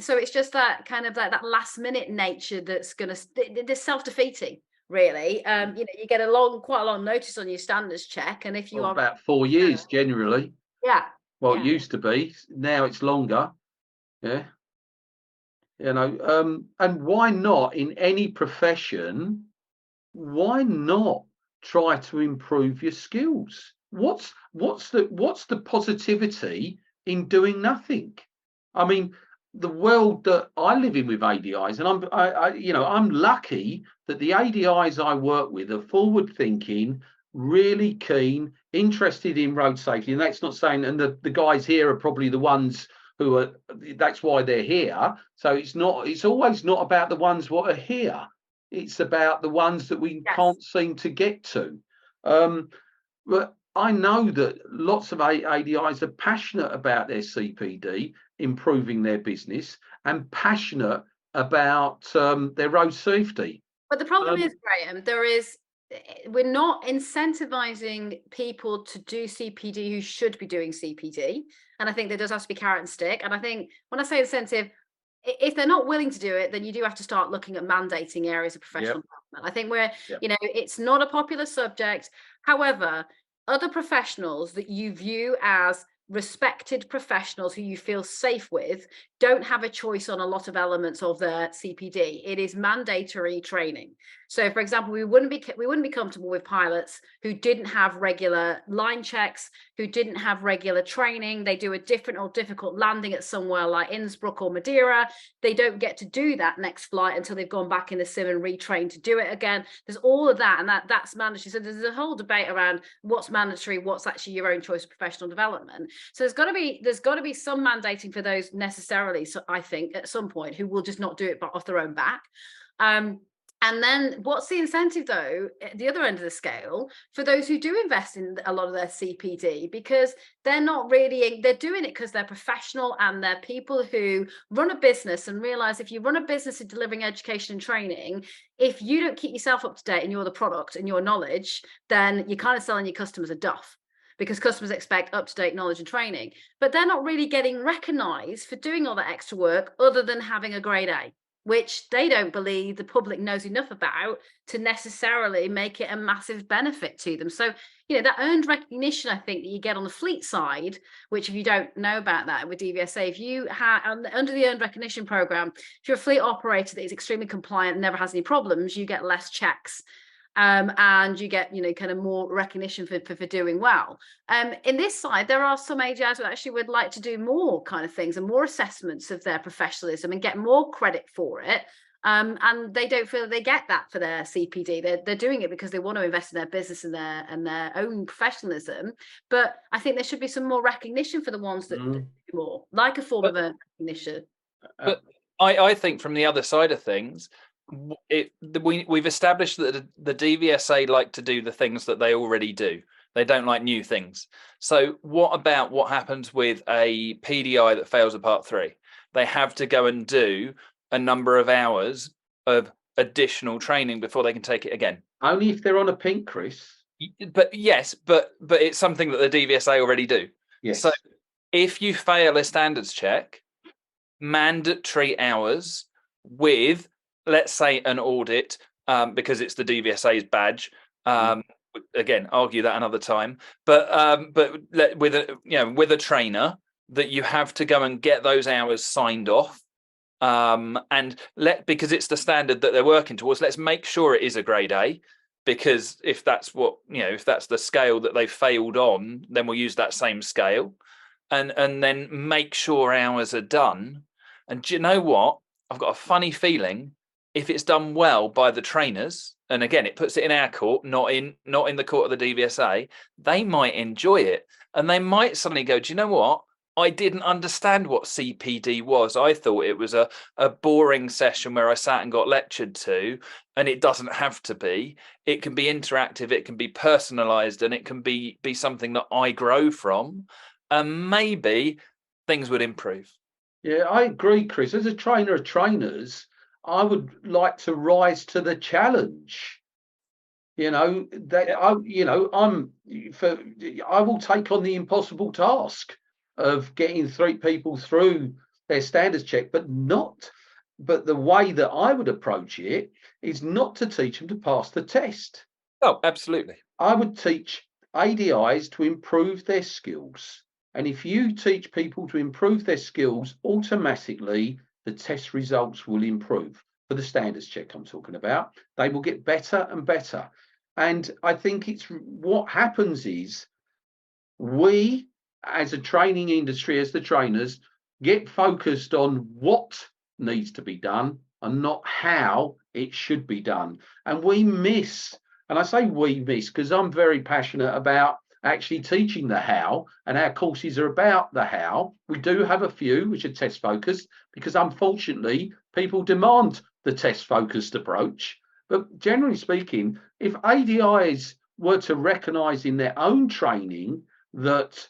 so it's just that kind of like that last minute nature that's going to, they're self-defeating, really. You get quite a long notice on your standards check, and if you are about 4 years generally. Yeah. Well, it used to be. Now it's longer. Yeah. And why not in any profession? Why not try to improve your skills? What's the positivity in doing nothing? I mean, the world that I live in with ADIs, and I'm lucky that the ADIs I work with are forward thinking, really keen, interested in road safety. And that's not saying, and the guys here are probably the ones who are, that's why they're here. So it's always not about the ones what are here. It's about the ones that we can't seem to get to. But I know that lots of ADIs are passionate about their CPD, improving their business, and passionate about their road safety. But the problem is, Graham, we're not incentivizing people to do CPD who should be doing CPD. And I think there does have to be carrot and stick. And I think when I say incentive, if they're not willing to do it, then you do have to start looking at mandating areas of professional development. I think it's not a popular subject. However, other professionals that you view as respected professionals who you feel safe with don't have a choice on a lot of elements of their CPD. It is mandatory training. So, for example, we wouldn't be comfortable with pilots who didn't have regular line checks, who didn't have regular training. They do a different or difficult landing at somewhere like Innsbruck or Madeira. They don't get to do that next flight until they've gone back in the sim and retrained to do it again. There's all of that, and that's mandatory. So there's a whole debate around what's mandatory, what's actually your own choice of professional development. So there's got to be some mandating for those necessarily. So I think at some point who will just not do it off their own back. And then what's the incentive, though, at the other end of the scale, for those who do invest in a lot of their CPD? Because they're doing it because they're professional and they're people who run a business and realize if you run a business of delivering education and training, if you don't keep yourself up to date and you're the product and your knowledge, then you're kind of selling your customers a duff, because customers expect up-to-date knowledge and training. But they're not really getting recognized for doing all that extra work other than having a grade A, which they don't believe the public knows enough about to necessarily make it a massive benefit to them. So, that earned recognition, I think, that you get on the fleet side, which if you don't know about that with DVSA, if you have under the earned recognition program, if you're a fleet operator that is extremely compliant and never has any problems, you get less checks. And you get, kind of more recognition for doing well. In this side, there are some AGIs that actually would like to do more kind of things and more assessments of their professionalism and get more credit for it. And they don't feel they get that for their CPD. They're doing it because they want to invest in their business and their own professionalism. But I think there should be some more recognition for the ones that do more, like a form of recognition. But I think from the other side of things, we've established that the DVSA like to do the things that they already do. They don't like new things. So what about what happens with a PDI that fails a Part 3? They have to go and do a number of hours of additional training before they can take it again. Only if they're on a pink, Chris. But yes, but it's something that the DVSA already do. Yes. So if you fail a standards check, mandatory hours with, let's say, an audit, because it's the DVSA's badge. Again, argue that another time. But with a trainer, that you have to go and get those hours signed off. Because it's the standard that they're working towards, let's make sure it is a grade A. Because if that's if that's the scale that they failed on, then we'll use that same scale, and then make sure hours are done. And do you know what? I've got a funny feeling if it's done well by the trainers, and again, it puts it in our court, not in the court of the DVSA, they might enjoy it, and they might suddenly go, do you know what? I didn't understand what CPD was. I thought it was a boring session where I sat and got lectured to, and it doesn't have to be. It can be interactive, it can be personalized, and it can be something that I grow from, and maybe things would improve. Yeah, I agree, Chris. As a trainer of trainers, I would like to rise to the challenge. I will take on the impossible task of getting 3 people through their standards check, but the way that I would approach it is not to teach them to pass the test. Oh, absolutely. I would teach ADIs to improve their skills. And if you teach people to improve their skills, automatically the test results will improve. For the standards check I'm talking about, they will get better and better. And I think what happens is we, as a training industry, as the trainers, get focused on what needs to be done and not how it should be done. And we miss, and I say we miss because I'm very passionate about actually teaching the how, and our courses are about the how. We do have a few which are test focused because unfortunately people demand the test focused approach. But generally speaking, if ADIs were to recognise in their own training that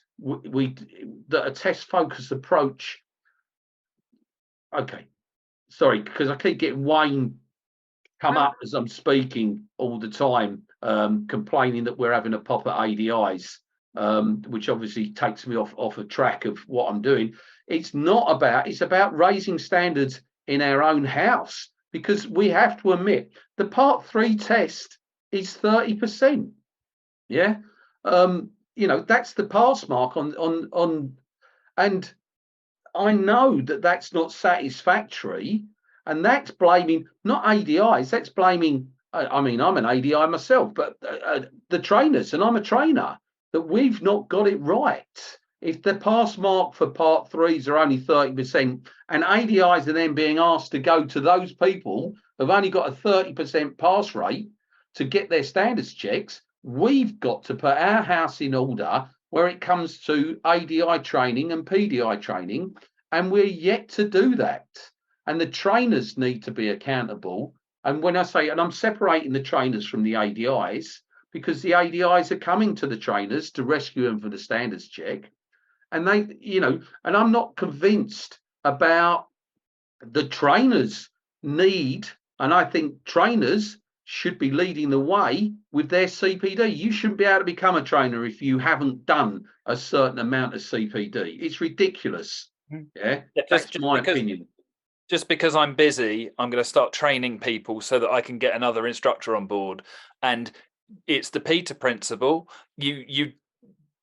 that a test focused approach, okay, sorry, because I keep getting Wayne come up as I'm speaking all the time, complaining that we're having a pop at ADIs, which obviously takes me off a track of what I'm doing. It's about raising standards in our own house, because we have to admit the Part 3 test is 30%. Yeah. That's the pass mark on, and I know that that's not satisfactory, and that's blaming not ADIs, that's blaming, I'm an ADI myself, but the trainers, and I'm a trainer, that we've not got it right. If the pass mark for Part 3s are only 30%, and ADIs are then being asked to go to those people who've only got a 30% pass rate to get their standards checks, we've got to put our house in order where it comes to ADI training and PDI training, and we're yet to do that. And the trainers need to be accountable. And when I say, and I'm separating the trainers from the ADIs, because the ADIs are coming to the trainers to rescue them for the standards check. And and I'm not convinced about the trainers need, and I think trainers should be leading the way with their CPD. You shouldn't be able to become a trainer if you haven't done a certain amount of CPD. It's ridiculous. Yeah, that's my opinion. Just because I'm busy, I'm going to start training people so that I can get another instructor on board. And it's the Peter principle. You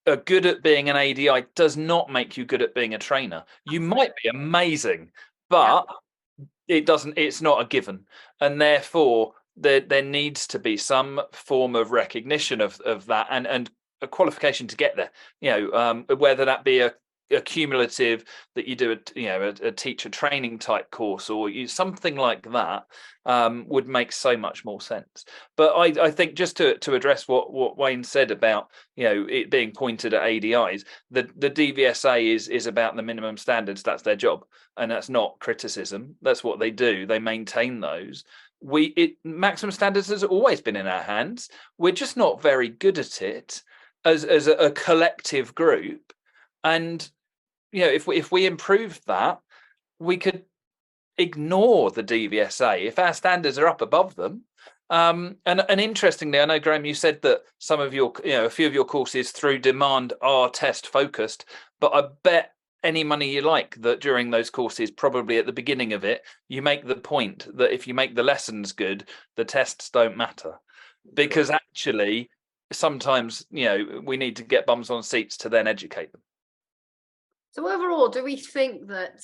are good at being an ADI does not make you good at being a trainer. You might be amazing, but it's not a given. And therefore, there needs to be some form of recognition of that and a qualification to get there. Whether that be a cumulative that you do a teacher training type course or something like that would make so much more sense. But I think just to address what Wayne said about it being pointed at ADIs, the DVSA is about the minimum standards. That's their job, and that's not criticism. That's what they do. They maintain those. maximum standards has always been in our hands. We're just not very good at it as a collective group. And if we improved that, we could ignore the DVSA if our standards are up above them. And interestingly, I know, Graham, you said that some of your, a few of your courses through demand are test focused, but I bet any money you like that during those courses, probably at the beginning of it, you make the point that if you make the lessons good, the tests don't matter, because actually sometimes, we need to get bums on seats to then educate them. So overall, do we think that,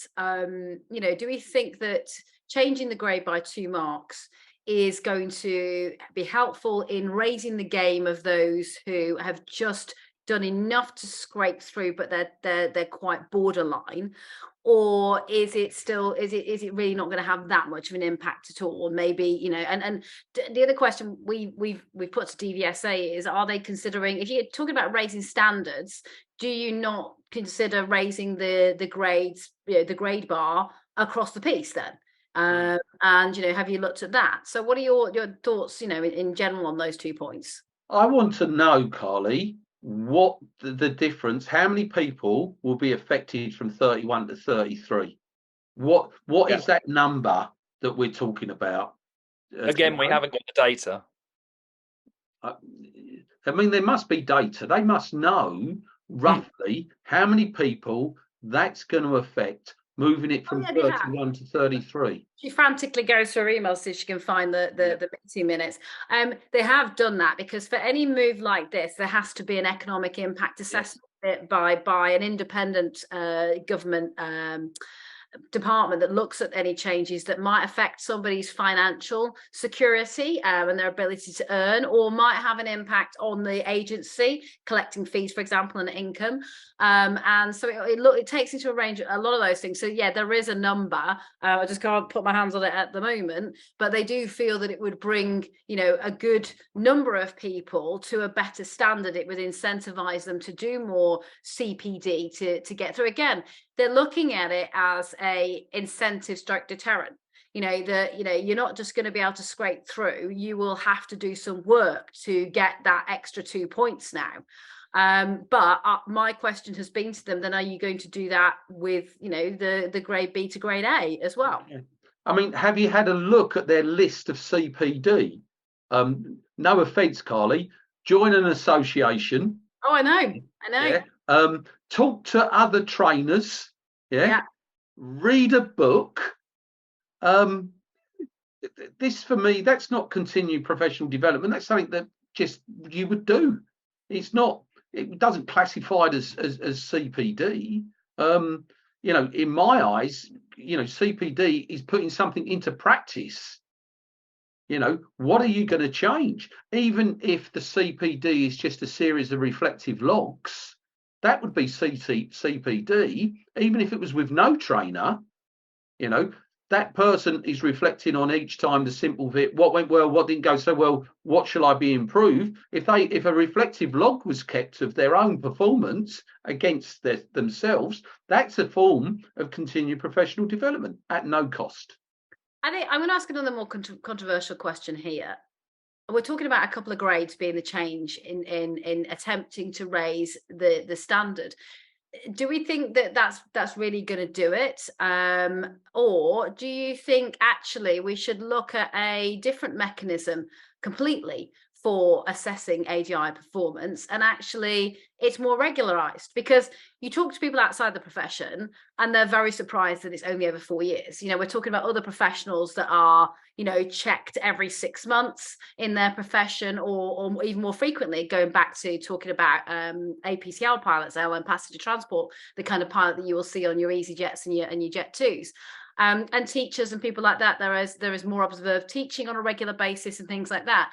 changing the grade by 2 marks is going to be helpful in raising the game of those who have just done enough to scrape through, but they're quite borderline? Or is it really not going to have that much of an impact at all? Maybe, and the other question we've put to DVSA is, are they considering, if you're talking about raising standards, do you not consider raising the grades, the grade bar across the piece then? And have you looked at that? So what are your thoughts, in general on those 2 points? I want to know, Carly, what the difference, how many people will be affected from 31 to 33? What is that number that we're talking about? Again, we haven't got the data. I mean, there must be data. They must know roughly how many people that's going to affect, moving it from 31 to 33. She frantically goes through her emails so she can find the meeting minutes. They have done that, because for any move like this, there has to be an economic impact assessment by an independent government department that looks at any changes that might affect somebody's financial security and their ability to earn, or might have an impact on the agency collecting fees, for example, and income. And so it takes into a range a lot of those things. So there is a number. I just can't put my hands on it at the moment, but they do feel that it would bring a good number of people to a better standard. It would incentivize them to do more CPD to get through. Again, they're looking at it as a incentive stroke deterrent. You're not just going to be able to scrape through. You will have to do some work to get that extra 2 points now. But my question has been to them, then are you going to do that with, the grade B to grade A as well? I mean, have you had a look at their list of CPD? No offence, Carly, join an association. Oh, I know. Yeah. Talk to other trainers. Read a book. This, for me, that's not continued professional development. That's something that just you would do. It doesn't classify it as CPD. In my eyes, CPD is putting something into practice. What are you going to change? Even if the CPD is just a series of reflective logs, that would be CPD. Even if it was with no trainer, that person is reflecting on each time the simple bit, what went well, what didn't go so well, what shall I be improved? If a reflective log was kept of their own performance against themselves, that's a form of continued professional development at no cost. I think I'm going to ask another more controversial question here. We're talking about a couple of grades being the change in attempting to raise the standard. Do we think that that's really going to do it? Or do you think actually we should look at a different mechanism completely for assessing ADI performance, and actually it's more regularized? Because you talk to people outside the profession and they're very surprised that it's only over 4 years. We're talking about other professionals that are, checked every 6 months in their profession, or even more frequently, going back to talking about APCL pilots, airline passenger transport, the kind of pilot that you will see on your EasyJets and your Jet 2s. And teachers and people like that, there is more observed teaching on a regular basis and things like that.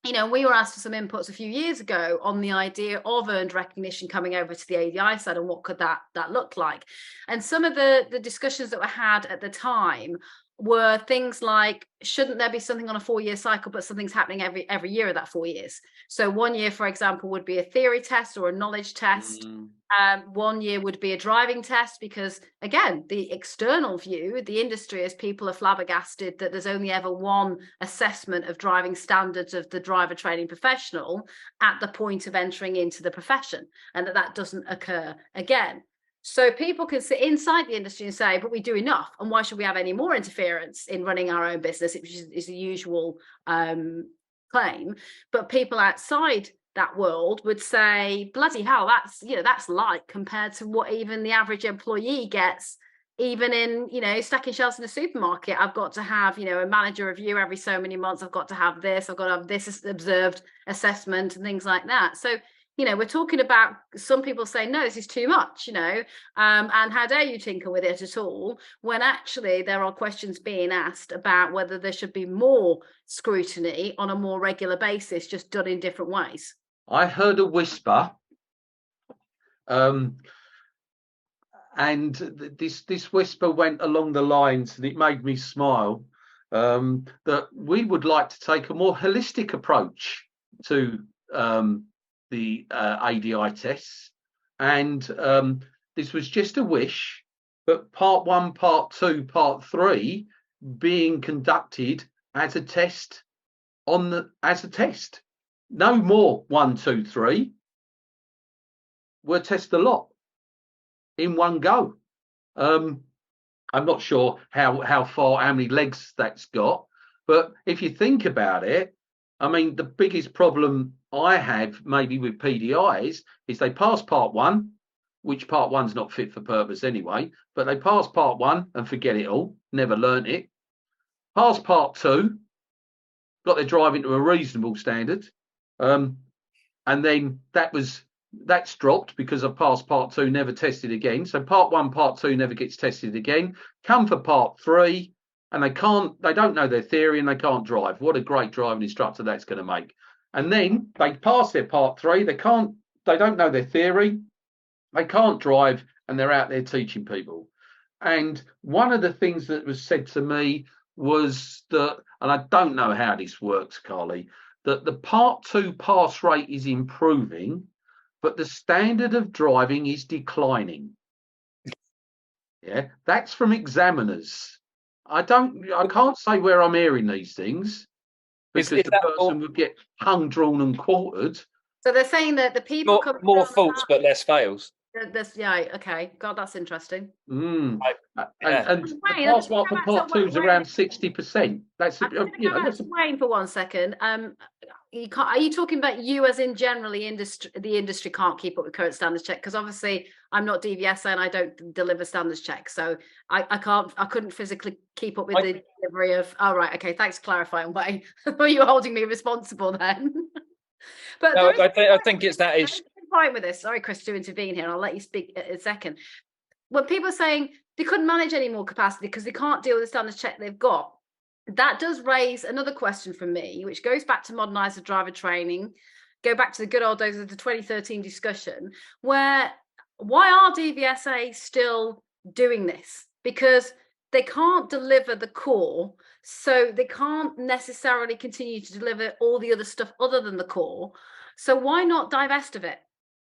We were asked for some inputs a few years ago on the idea of earned recognition coming over to the ADI side, and what could that look like. And some of the discussions that were had at the time were things like, shouldn't there be something on a 4-year cycle, but something's happening every year of that 4 years? So 1 year, for example, would be a theory test or a knowledge test. 1 year would be a driving test, because again, the external view, the industry, as people are flabbergasted that there's only ever one assessment of driving standards of the driver training professional at the point of entering into the profession, and that doesn't occur again. So people can sit inside the industry and say, but we do enough, and why should we have any more interference in running our own business, which is the usual claim. But people outside that world would say, bloody hell, that's light compared to what even the average employee gets. Even in, stacking shelves in a supermarket, I've got to have, a manager review every so many months. I've got to have this, I've got to have this observed assessment and things like that. So we're talking about, some people say, no, this is too much, and how dare you tinker with it at all, when actually there are questions being asked about whether there should be more scrutiny on a more regular basis, just done in different ways. I heard a whisper, and this whisper went along the lines, and it made me smile, that we would like to take a more holistic approach to the ADI tests, and this was just a wish, but part 1, part 2, part 3 being conducted as a test no more 1, 2, 3. We'll test a lot in one go. I'm not sure how many legs that's got, but if you think about it, I mean, the biggest problem I have maybe with PDIs is they pass part 1, which part 1's not fit for purpose anyway, but they pass part 1 and forget it all, never learnt it. Pass part 2, got their driving to a reasonable standard, and then that's dropped because I've passed part 2, never tested again. So part 1, part 2 never gets tested again. Come for part 3, and they don't know their theory and they can't drive. What a great driving instructor that's going to make. And then they pass their part 3, they don't know their theory, they can't drive, and they're out there teaching people. And one of the things that was said to me was that, and I don't know how this works, Carly, that the part 2 pass rate is improving, but the standard of driving is declining. Yeah, that's from examiners. I can't say where I'm hearing these things, because the person would get hung, drawn and quartered. So they're saying that the people more faults but less fails. Okay. God, that's interesting. And part 1 and part 2 is around 60%. That's Wayne for 1 second. Are you talking about you as in generally the industry can't keep up with current standards check? Because obviously I'm not DVSA and I don't deliver standards check, so I couldn't physically keep up with the delivery of. Oh right, okay, thanks for clarifying, Wayne. I thought you were holding me responsible then. But no, I think it's that issue. Right with this. Sorry, Chris, to intervene here. I'll let you speak in a second. When people are saying they couldn't manage any more capacity because they can't deal with the standards check they've got, that does raise another question for me, which goes back to modernise the driver training, go back to the good old days of the 2013 discussion, why are DVSA still doing this? Because they can't deliver the core, so they can't necessarily continue to deliver all the other stuff other than the core. So why not divest of it?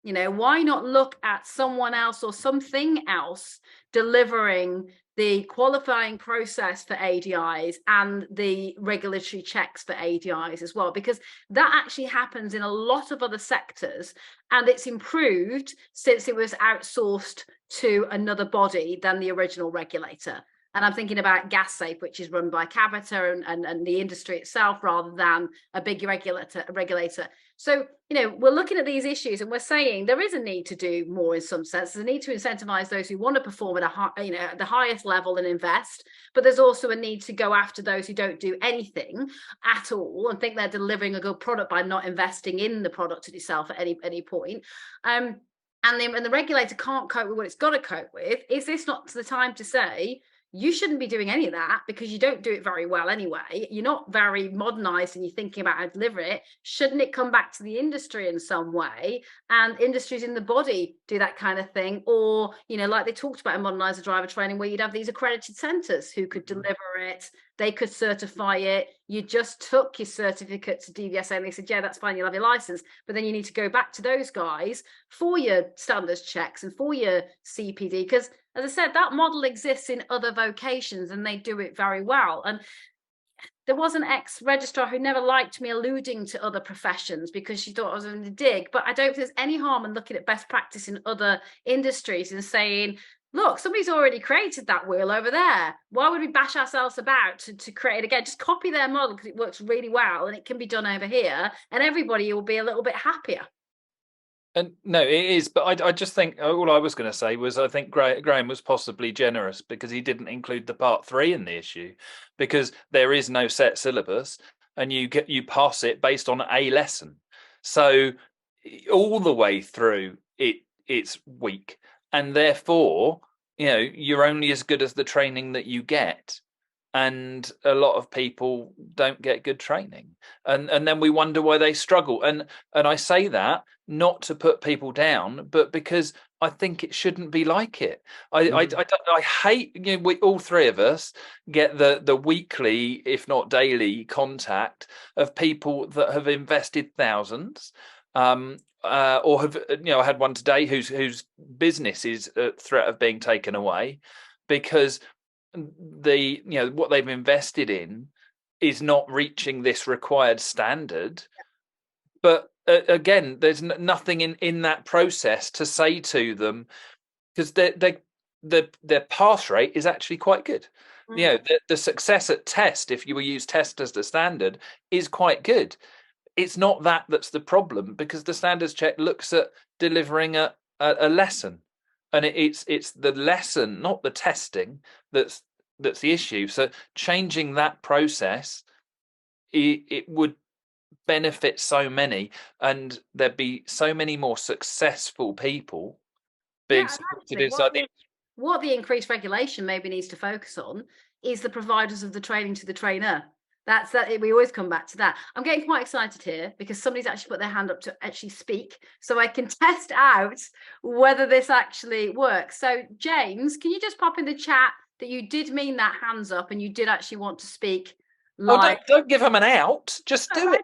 Why not look at someone else or something else delivering the qualifying process for ADIs and the regulatory checks for ADIs as well? Because that actually happens in a lot of other sectors, and it's improved since it was outsourced to another body than the original regulator. And I'm thinking about GasSafe, which is run by Capita and the industry itself, rather than a big regulator. So, we're looking at these issues and we're saying there is a need to do more in some sense. There's a need to incentivize those who want to perform at the highest level and invest. But there's also a need to go after those who don't do anything at all and think they're delivering a good product by not investing in the product itself at any point. And the regulator can't cope with what it's got to cope with. Is this not the time to say, you shouldn't be doing any of that because you don't do it very well anyway. You're not very modernized and you're thinking about how to deliver it. Shouldn't it come back to the industry in some way? And industries in the body do that kind of thing. Or, you know, like they talked about in modernizer driver training, where you'd have these accredited centers who could deliver it. They could certify it. You just took your certificate to DVSA and they said, yeah, that's fine, you'll have your license. But then you need to go back to those guys for your standards checks and for your CPD. Because as I said, that model exists in other vocations and they do it very well. And there was an ex-registrar who never liked me alluding to other professions because she thought I was in the dig. But I don't think there's any harm in looking at best practice in other industries and saying, look, somebody's already created that wheel over there. Why would we bash ourselves about to create it again? Just copy their model because it works really well and it can be done over here and everybody will be a little bit happier. And no, it is. But I just think all I was going to say was I think Graham was possibly generous because he didn't include the part 3 in the issue, because there is no set syllabus and you pass it based on a lesson. So all the way through it's weak. And therefore, you know, you're only as good as the training that you get. And a lot of people don't get good training. And then we wonder why they struggle. And I say that not to put people down, but because I think it shouldn't be like it. I hate, you know, we all three of us get the weekly, if not daily, contact of people that have invested thousands. Or have, you know, I had one today whose business is at threat of being taken away because what they've invested in is not reaching this required standard. But again, there's nothing in that process to say to them, because their pass rate is actually quite good. Mm. You know, the success at test, if you will use test as the standard, is quite good. It's not that's the problem, because the standards check looks at delivering a lesson. And it's the lesson, not the testing, that's the issue. So changing that process, it would benefit so many, and there'd be so many more successful people being supported inside the. What the increased regulation maybe needs to focus on is the providers of the training to the trainer. That's that. We always come back to that. I'm getting quite excited here because somebody's actually put their hand up to actually speak, so I can test out whether this actually works. So, James, can you just pop in the chat that you did mean that hands up and you did actually want to speak live? Oh, don't give them an out. Just do it.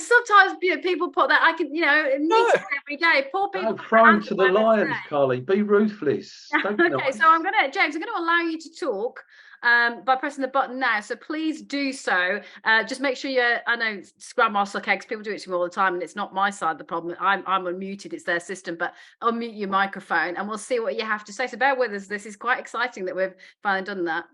Sometimes, you know, people put that. I can, you know, every day. Poor people. Don't throw them to the lions, Carly. Be ruthless. Okay, so I'm going to allow you to talk. By pressing the button now, so please do so. Just make sure I know Grandmaster Kegs, people do it to me all the time, and it's not my side of the problem. I'm unmuted, it's their system, but unmute your microphone and we'll see what you have to say. So bear with us. This is quite exciting that we've finally done that.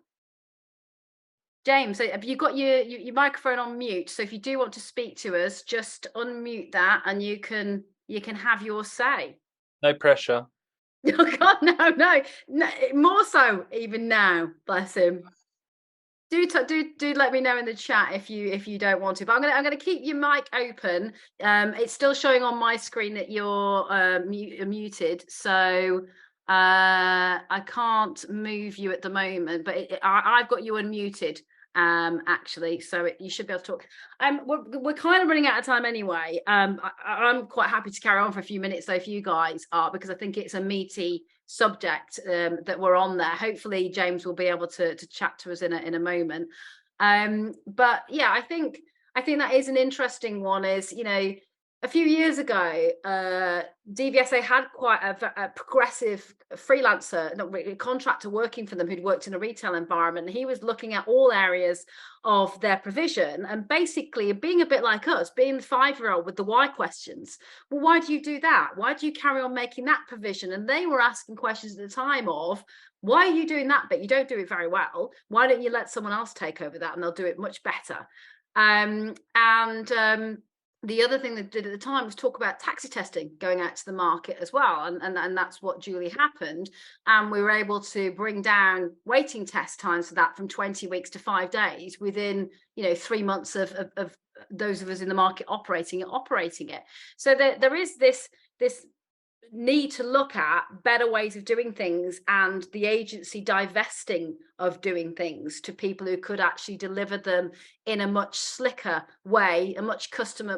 James, so have you got your microphone on mute? So if you do want to speak to us, just unmute that and you can have your say. No pressure. Oh God, no, more so even now. Bless him. Do let me know in the chat if you don't want to. But I'm gonna keep your mic open. It's still showing on my screen that you're muted, so I can't move you at the moment. But I've got you unmuted. Actually, so you should be able to talk. We're kind of running out of time anyway. I'm quite happy to carry on for a few minutes though if you guys are, because I think it's a meaty subject that we're on there. Hopefully James will be able to chat to us in a moment. But yeah, I think that is an interesting one. Is, you know, a few years ago, DVSA had quite a progressive freelancer, not really a contractor working for them, who'd worked in a retail environment. And he was looking at all areas of their provision and basically being a bit like us, being the 5-year-old with the why questions. Well, why do you do that? Why do you carry on making that provision? And they were asking questions at the time of, why are you doing that bit? You don't do it very well. Why don't you let someone else take over that and they'll do it much better? The other thing they did at the time was talk about taxi testing going out to the market as well. And that's what duly happened. And we were able to bring down waiting test times for that from 20 weeks to 5 days within, 3 months of those of us in the market operating it. So there is this need to look at better ways of doing things, and the agency divesting of doing things to people who could actually deliver them in a much slicker way, a much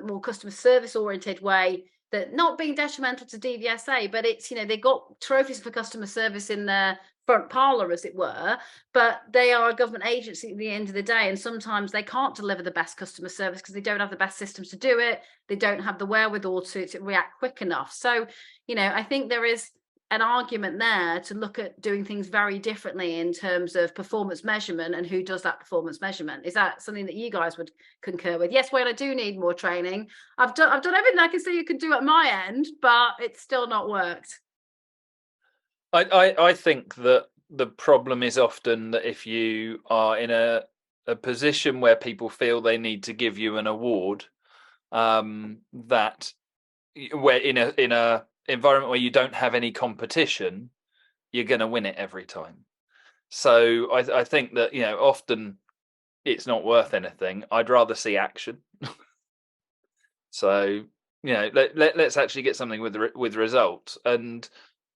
more customer service oriented way, that not being detrimental to DVSA, but it's, you know, they got trophies for customer service in their front parlour, as it were, but they are a government agency at the end of the day, and sometimes they can't deliver the best customer service because they don't have the best systems to do it. They don't have the wherewithal to react quick enough. So, you know, I think there is an argument there to look at doing things very differently in terms of performance measurement and who does that performance measurement. Is that something that you guys would concur with? Yes, Wayne, I do need more training. I've done everything I can see you can do at my end, but it's still not worked. I think that the problem is often that if you are in a position where people feel they need to give you an award, that where in a environment where you don't have any competition, you're going to win it every time. So I think that, you know, often it's not worth anything. I'd rather see action. So, you know, let's actually get something with results. And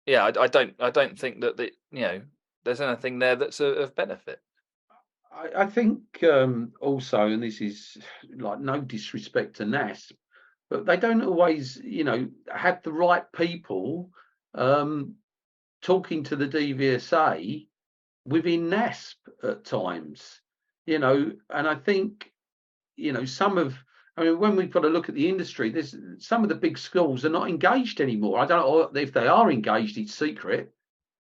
yeah, I don't think that you know, there's anything there that's of benefit. I think also, and this is like no disrespect to NASP, but they don't always, you know, have the right people talking to the DVSA within NASP at times, you know. And I think, you know, I mean, when we've got to look at the industry, there's some of the big schools are not engaged anymore. I don't know if they are engaged, it's secret,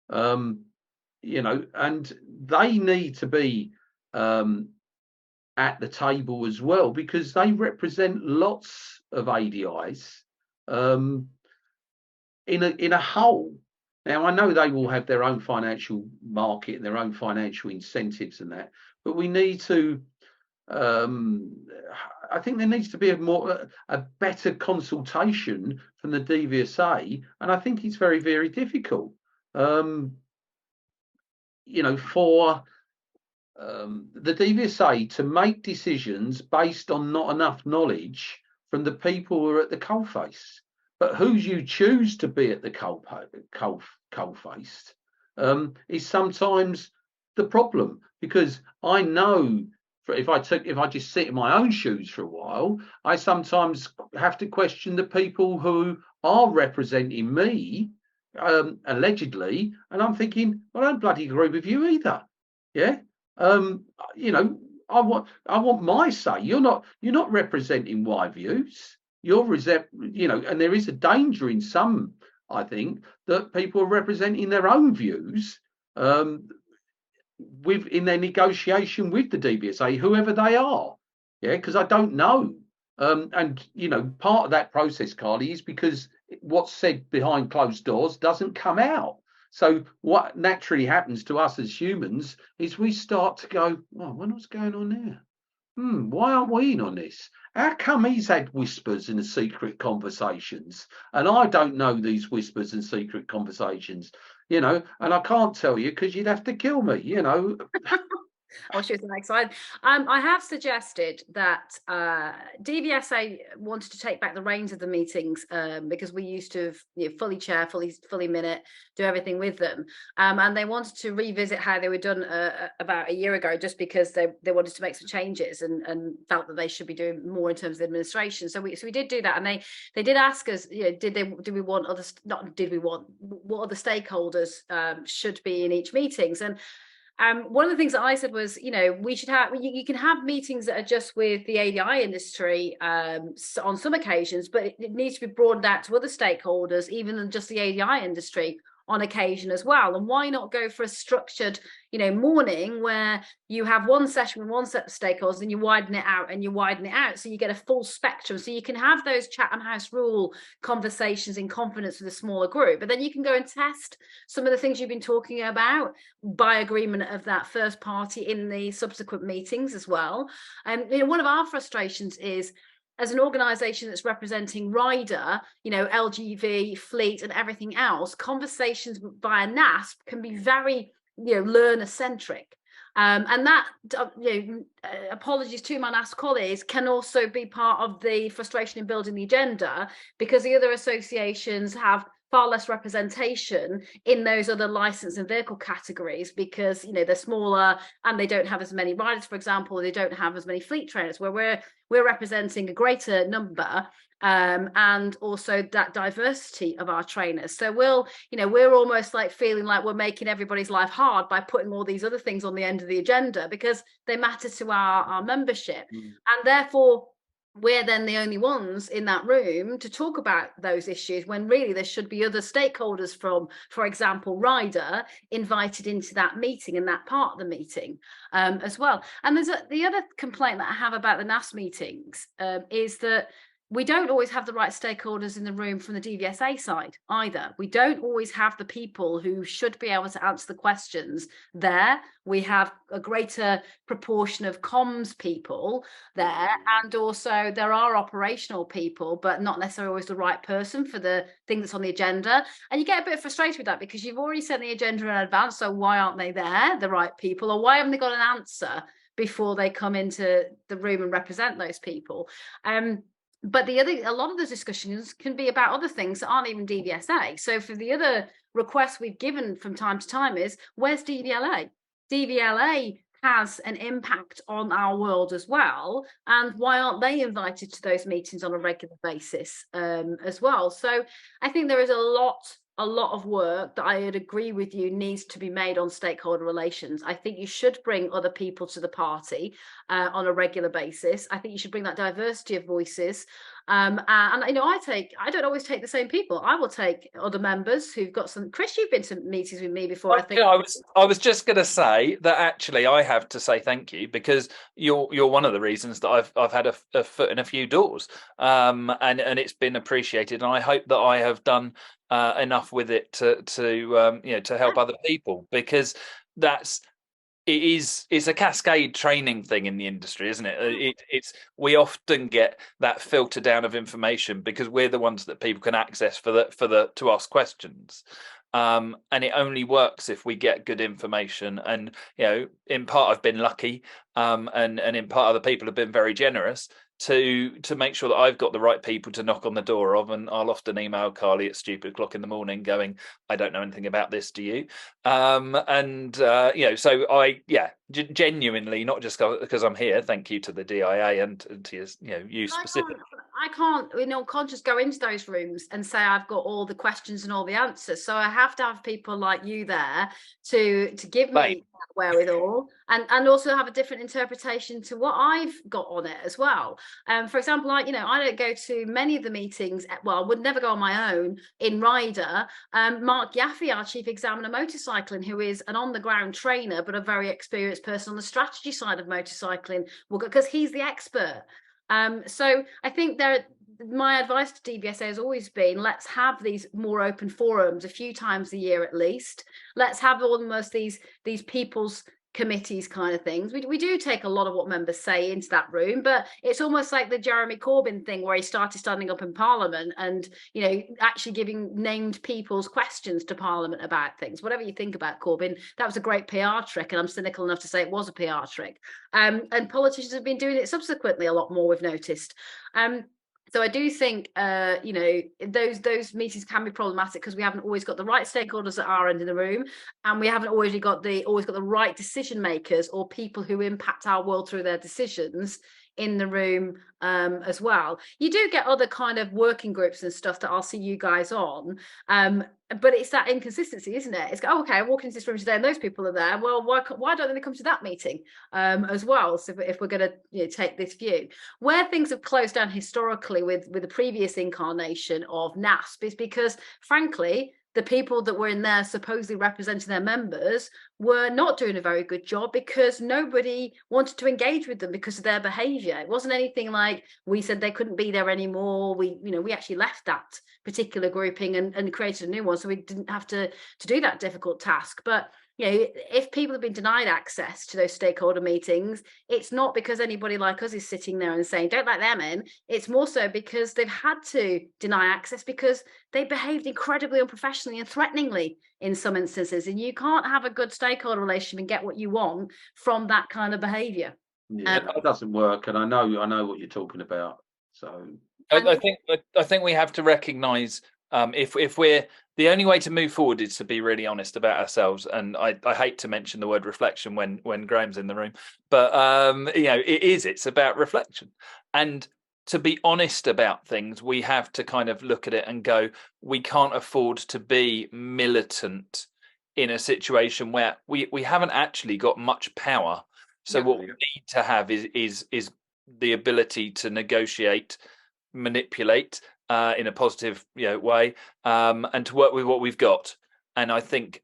you know, and they need to be at the table as well, because they represent lots of ADIs in a whole. Now, I know they will have their own financial market and their own financial incentives and that, but we need to. I think there needs to be a better consultation from the DVSA, and I think it's very, very difficult, you know, for the DVSA to make decisions based on not enough knowledge from the people who are at the coalface. But who you choose to be at the coalface is sometimes the problem, because I know. If I just sit in my own shoes for a while, I sometimes have to question the people who are representing me, allegedly, and I'm thinking, well, I don't bloody agree with you either. Yeah, you know, I want my say. You're not representing my views. You know, and there is a danger in some, I think, that people are representing their own views. In their negotiation with the DVSA, whoever they are, yeah, because I don't know, and you know, part of that process, Carly, is because what's said behind closed doors doesn't come out. So what naturally happens to us as humans is we start to go, well, what's going on there? Why aren't we in on this? How come he's had whispers and secret conversations, and I don't know these whispers and secret conversations? You know, and I can't tell you because you'd have to kill me, you know. Oh, she was excited. I have suggested that DVSA wanted to take back the reins of the meetings, because we used to, you know, fully chair, fully minute, do everything with them, and they wanted to revisit how they were done about a year ago, just because they wanted to make some changes and felt that they should be doing more in terms of administration. So we did do that, and they did ask us, you know, what other stakeholders should be in each meetings. And one of the things that I said was, you know, we should have, you can have meetings that are just with the ADI industry on some occasions, but it needs to be broadened out to other stakeholders, even than just the ADI industry on occasion as well. And why not go for a structured, you know, morning where you have one session with one set of stakeholders and you widen it out so you get a full spectrum, so you can have those Chatham House rule conversations in confidence with a smaller group, but then you can go and test some of the things you've been talking about by agreement of that first party in the subsequent meetings as well. And you know, one of our frustrations is, as an organisation that's representing rider, you know, LGV, fleet and everything else, conversations via NASP can be very, you know, learner-centric. And that, you know, apologies to my NASP colleagues, can also be part of the frustration in building the agenda, because the other associations have far less representation in those other license and vehicle categories, because they're smaller and they don't have as many riders, for example, or they don't have as many fleet trainers, where we're representing a greater number, and also that diversity of our trainers. So we're almost like feeling like we're making everybody's life hard by putting all these other things on the end of the agenda because they matter to our membership. And therefore we're then the only ones in that room to talk about those issues, when really there should be other stakeholders from, for example, rider, invited into that meeting and that part of the meeting as well. And the other complaint that I have about the NAS meetings is that we don't always have the right stakeholders in the room from the DVSA side either. We don't always have the people who should be able to answer the questions there. We have a greater proportion of comms people there, and also there are operational people, but not necessarily always the right person for the thing that's on the agenda. And you get a bit frustrated with that because you've already sent the agenda in advance, so why aren't they there, the right people, or why haven't they got an answer before they come into the room and represent those people? But a lot of the discussions can be about other things that aren't even DVSA. So for the other requests we've given from time to time is, where's DVLA? DVLA has an impact on our world as well. And why aren't they invited to those meetings on a regular basis as well? So I think there is a lot of work that I would agree with you needs to be made on stakeholder relations. I think you should bring other people to the party on a regular basis. I think you should bring that diversity of voices. And I don't always take the same people. I will take other members who've got some. Chris, you've been to meetings with me before. I think I was just going to say that actually I have to say thank you, because you're one of the reasons that I've had a foot in a few doors, and it's been appreciated. And I hope that I have done enough with it to help other people, because it's a cascade training thing in the industry, isn't it? We often get that filter down of information because we're the ones that people can access to ask questions. And it only works if we get good information. And in part I've been lucky, and in part other people have been very generous to make sure that I've got the right people to knock on the door of. And I'll often email Carly at stupid o'clock in the morning going, I don't know anything about this, do you? So I genuinely, not just because I'm here, thank you to the DIA and to you specifically. I can't just go into those rooms and say I've got all the questions and all the answers. So I have to have people like you there to give me that wherewithal, and also have a different interpretation to what I've got on it as well. For example, I don't go to many of the meetings. Well, I would never go on my own in rider. Mark Yaffe, our chief examiner motorcycling, who is an on-the-ground trainer but a very experienced person on the strategy side of motorcycling, because he's the expert. So I think my advice to DVSA has always been, let's have these more open forums a few times a year at least. Let's have almost these people's committees kind of things. We do take a lot of what members say into that room, but it's almost like the Jeremy Corbyn thing where he started standing up in Parliament and actually giving named people's questions to Parliament about things. Whatever you think about Corbyn, that was a great PR trick, and I'm cynical enough to say it was a PR trick. And politicians have been doing it subsequently a lot more, we've noticed. So I do think, those meetings can be problematic because we haven't always got the right stakeholders at our end of the room, and we haven't always got the right decision makers or people who impact our world through their decisions in the room as well. You do get other kind of working groups and stuff that I'll see you guys on, but it's that inconsistency, isn't it? It's okay, I walk into this room today and those people are there. Well, why don't they come to that meeting as well? So if we're going to take this view, where things have closed down historically with the previous incarnation of NASP is because, frankly, the people that were in there supposedly representing their members were not doing a very good job because nobody wanted to engage with them because of their behavior. It wasn't anything like we said they couldn't be there anymore. We actually left that particular grouping and created a new one, so we didn't have to do that difficult task. But if people have been denied access to those stakeholder meetings, it's not because anybody like us is sitting there and saying don't let them in. It's more so because they've had to deny access because they behaved incredibly unprofessionally and threateningly in some instances, and you can't have a good stakeholder relationship and get what you want from that kind of behavior. That doesn't work, and I know what you're talking about. So I think we have to recognise If we're the only way to move forward is to be really honest about ourselves, and I hate to mention the word reflection when Graham's in the room, but it's about reflection, and to be honest about things, we have to kind of look at it and go, we can't afford to be militant in a situation where we haven't actually got much power. So what we need to have is the ability to negotiate, manipulate in a positive way, and to work with what we've got. And I think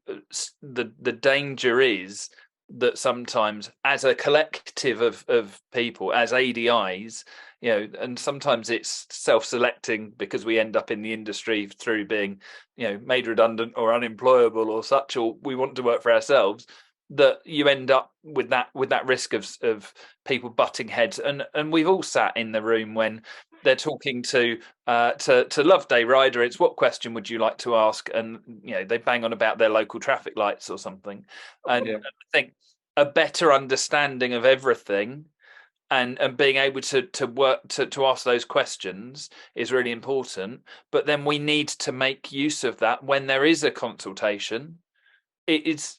the danger is that sometimes, as a collective of people, as ADIs, and sometimes it's self-selecting because we end up in the industry through being, made redundant or unemployable or such, or we want to work for ourselves, that you end up with that risk of people butting heads. And we've all sat in the room when they're talking to Loveday Rider. It's, what question would you like to ask? And they bang on about their local traffic lights or something. And I think a better understanding of everything and being able to work to ask those questions is really important. But then we need to make use of that when there is a consultation. It's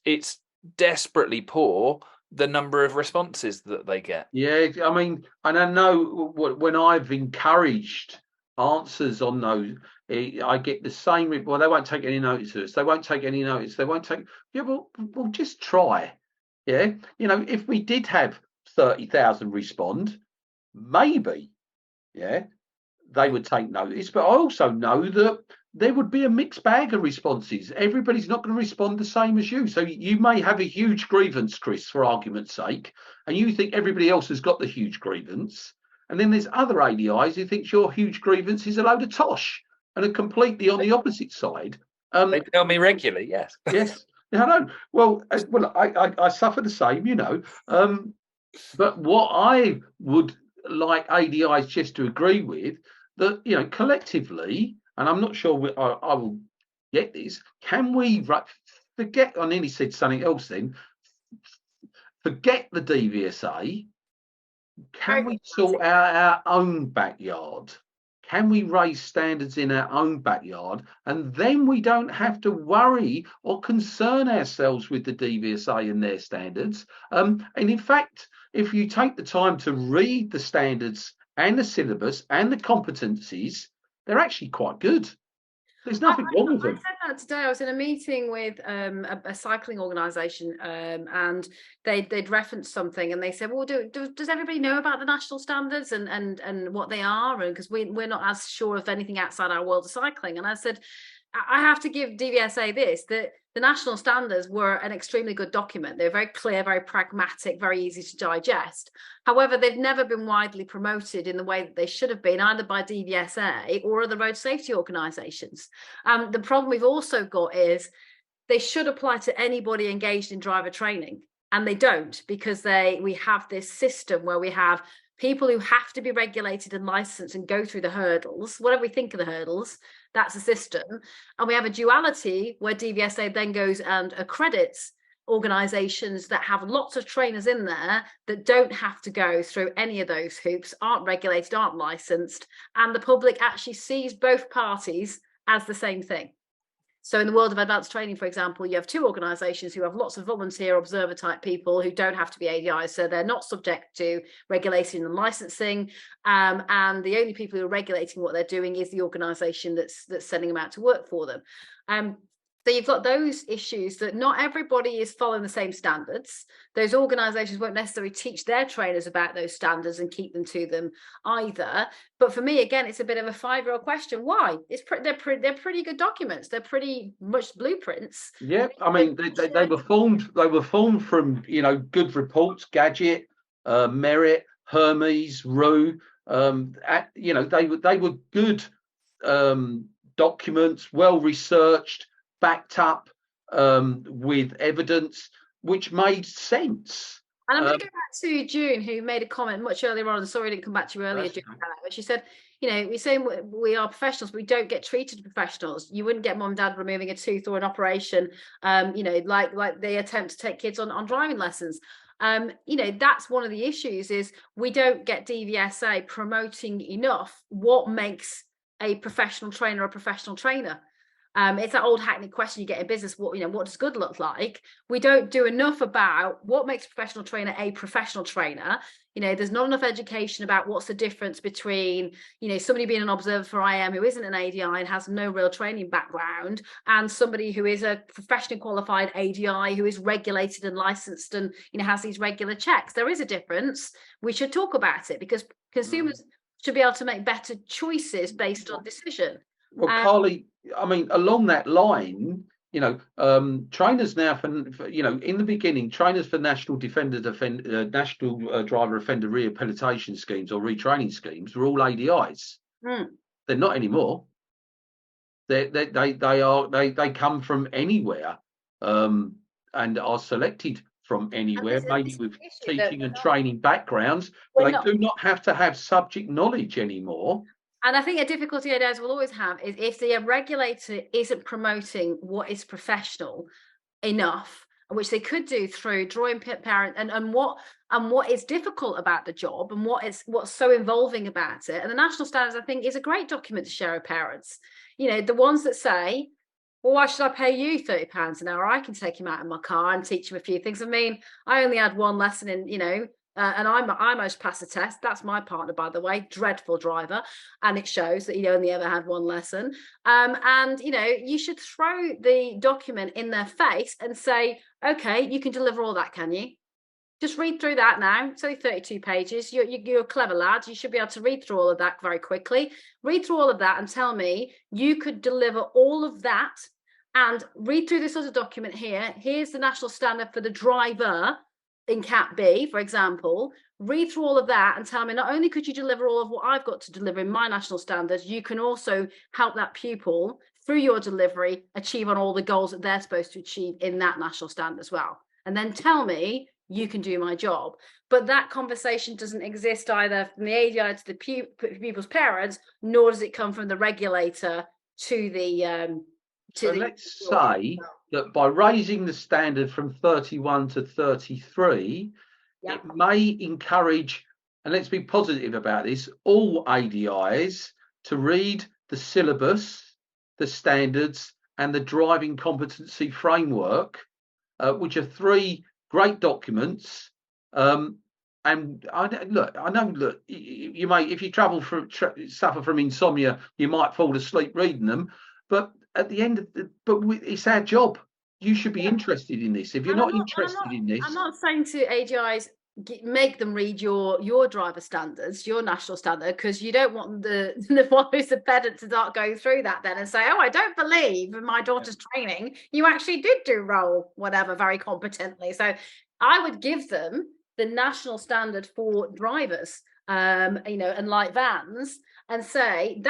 desperately poor, the number of responses that they get. Yeah, I mean, and I know when I've encouraged answers on those, I get the same. Well, they won't take any notice of us. They won't take any notice. They won't take. Yeah, well, we'll just try. Yeah, if we did have 30,000 respond, maybe, they would take notice. But I also know that there would be a mixed bag of responses. Everybody's not going to respond the same as you. So you may have a huge grievance, Chris, for argument's sake, and you think everybody else has got the huge grievance. And then there's other ADIs who think your huge grievance is a load of tosh and are completely on the opposite side. They tell me regularly, yes. Yes, I know. Well, I suffer the same, But what I would like ADIs just to agree with, that, collectively, and I'm not sure I will get this, can we forget, I nearly said something else then, forget the DVSA, can we sort out our own backyard? Can we raise standards in our own backyard? And then we don't have to worry or concern ourselves with the DVSA and their standards. And in fact, if you take the time to read the standards and the syllabus and the competencies, they're actually quite good. There's nothing wrong with them. I said that today. I was in a meeting with a cycling organisation, and they'd referenced something, and they said, "Well, does everybody know about the national standards and what they are?" And because we're not as sure of anything outside our world of cycling. And I said, I have to give DVSA this, that the national standards were an extremely good document. They're very clear, very pragmatic, very easy to digest. However, they've never been widely promoted in the way that they should have been, either by DVSA or other road safety organisations. The problem we've also got is they should apply to anybody engaged in driver training, and they don't, because we have this system where we have people who have to be regulated and licensed and go through the hurdles, whatever we think of the hurdles, that's a system. And we have a duality where DVSA then goes and accredits organisations that have lots of trainers in there that don't have to go through any of those hoops, aren't regulated, aren't licensed, and the public actually sees both parties as the same thing. So in the world of advanced training, for example, you have two organisations who have lots of volunteer observer type people who don't have to be ADIs, so they're not subject to regulation and licensing. And the only people who are regulating what they're doing is the organisation that's sending them out to work for them. So you've got those issues that not everybody is following the same standards. Those organisations won't necessarily teach their trainers about those standards and keep them to them either. But for me, again, it's a bit of a 5-year-old question. Why? They're pretty good documents. They're pretty much blueprints. Yeah, I mean, they were formed. They were formed from good reports, Gadget, Merit, Hermes, Rue. They were good documents, well researched, backed up with evidence, which made sense. And I'm going to go back to June, who made a comment much earlier on. Sorry I didn't come back to you earlier, June. But she said, we're saying we are professionals, but we don't get treated as professionals. You wouldn't get mum and dad removing a tooth or an operation, like they attempt to take kids on driving lessons. That's one of the issues, is we don't get DVSA promoting enough what makes a professional trainer a professional trainer? It's that old hackneyed question you get in business. What does good look like? We don't do enough about what makes a professional trainer a professional trainer. There's not enough education about what's the difference between, somebody being an observer for IM who isn't an ADI and has no real training background, and somebody who is a professionally qualified ADI who is regulated and licensed and, has these regular checks. There is a difference. We should talk about it because consumers should be able to make better choices based on decision. Well, Carly, I mean, along that line, trainers now in the beginning, trainers for national driver offender rehabilitation schemes or retraining schemes were all ADIs. They're not anymore. They come from anywhere, and are selected from anywhere, maybe with teaching and training backgrounds, but they do not have to have subject knowledge anymore. And I think a difficulty ADIs will always have is if the regulator isn't promoting what is professional enough, which they could do through drawing parent and what is difficult about the job and what's so involving about it. And the national standards, I think, is a great document to share with parents. The ones that say, well, why should I pay you £30 an hour? I can take him out in my car and teach him a few things. I mean, I only had one lesson in, and I almost passed the test. That's my partner, by the way, dreadful driver. And it shows that he only ever had one lesson. And, you should throw the document in their face and say, okay, you can deliver all that, can you? Just read through that now. It's only 32 pages. You're a clever lad. You should be able to read through all of that very quickly. Read through all of that and tell me you could deliver all of that, and read through this other document here. Here's the national standard for the driver in Cat B, for example. Read through all of that and tell me not only could you deliver all of what I've got to deliver in my national standards, you can also help that pupil through your delivery achieve on all the goals that they're supposed to achieve in that national standard as well. And then tell me you can do my job. But that conversation doesn't exist either from the ADI to the pupil's parents, nor does it come from the regulator to the so let's say that by raising the standard from 31 to 33, it may encourage, and let's be positive about this, all ADIs to read the syllabus, the standards, and the driving competency framework, which are three great documents. And I know, you may, if you suffer from insomnia, you might fall asleep reading them, but at the end of it's our job. You should be interested in this. If you're not interested in this, I'm not saying to AGIs make them read your driver standards, your national standard, because you don't want the one who's the pedant to start going through that then and say, oh, I don't believe in my daughter's training you actually did do role whatever very competently. So I would give them the national standard for drivers, and light vans, and say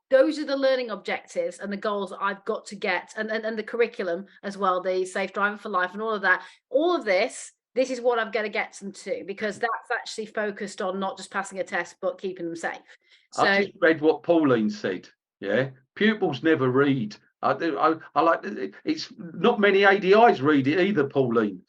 those are the learning objectives and the goals that I've got to get, and the curriculum as well, the safe driving for life and all of that. All of this is what I'm going to get them to, because that's actually focused on not just passing a test but keeping them safe. So I just read what Pauline said. Yeah, pupils never read. I like it's not many ADIs read it either, Pauline.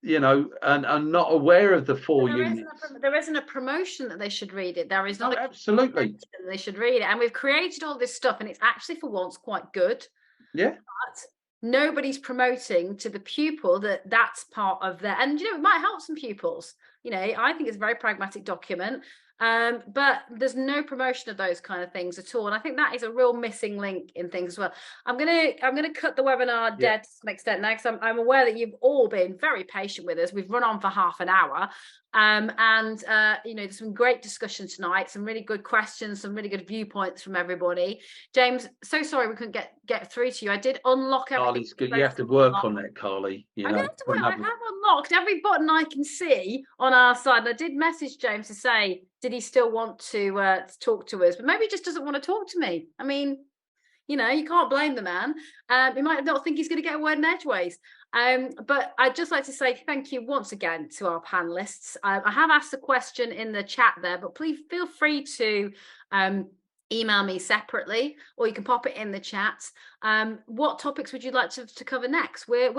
And I'm not aware of the four units. There isn't a promotion that they should read it. There is not absolutely. They should read it. And we've created all this stuff, and it's actually for once quite good. Yeah. But nobody's promoting to the pupil that's part of their, and it might help some pupils. I think it's a very pragmatic document. But there's no promotion of those kind of things at all, and I think that is a real missing link in things as well. I'm gonna cut the webinar dead to some extent now, because I'm aware that you've all been very patient with us. We've run on for half an hour, there's some great discussion tonight, some really good questions, some really good viewpoints from everybody. James, so sorry we couldn't get through to you. I did unlock everything. Carly's good. You have to work on that, Carly. I have unlocked every button I can see on our side. And I did message James to say, did he still want to talk to us? But maybe he just doesn't want to talk to me. I mean, you can't blame the man. He might not think he's going to get a word in edgeways. But I'd just like to say thank you once again to our panelists. I have asked a question in the chat there, but please feel free to email me separately, or you can pop it in the chat. What topics would you like to cover next? We're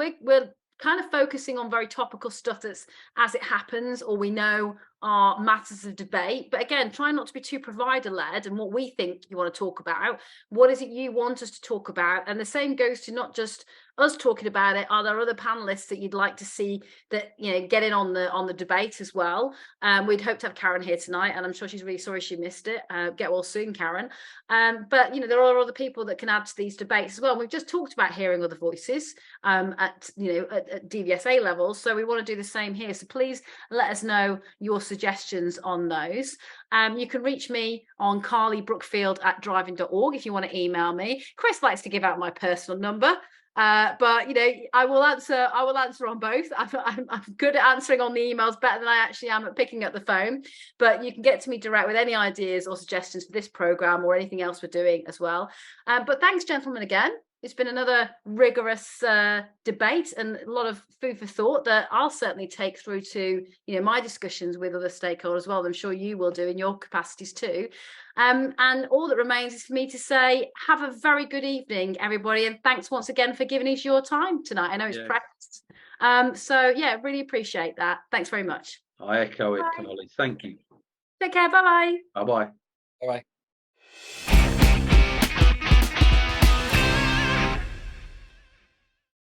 kind of focusing on very topical stuff that's as it happens, or we know, are matters of debate, but again, try not to be too provider led and what we think you want to talk about. What is it you want us to talk about? And the same goes to not just us talking about it. Are there other panelists that you'd like to see that, you know, get in on the debate as well? We'd hope to have Karen here tonight, and I'm sure she's really sorry she missed it. Get well soon, Karen. But you know, there are other people that can add to these debates as well. We've just talked about hearing other voices at DVSA levels, so we want to do the same here. So please let us know your suggestions on those. You can reach me on carlybrookfield@driving.org if you want to email me. Chris likes to give out my personal number. But you know, I will answer on both. I'm good at answering on the emails, better than I actually am at picking up the phone. But you can get to me direct with any ideas or suggestions for this program or anything else we're doing as well. But thanks, gentlemen, again. It's been another rigorous debate and a lot of food for thought that I'll certainly take through to, you know, my discussions with other stakeholders as well. I'm sure you will do in your capacities too. And all that remains is for me to say, have a very good evening, everybody. And thanks once again for giving us your time tonight. I know it's precious. So yeah, really appreciate that. Thanks very much. I echo it, Carly. Thank you. Take care. Bye-bye. Bye-bye. Bye-bye.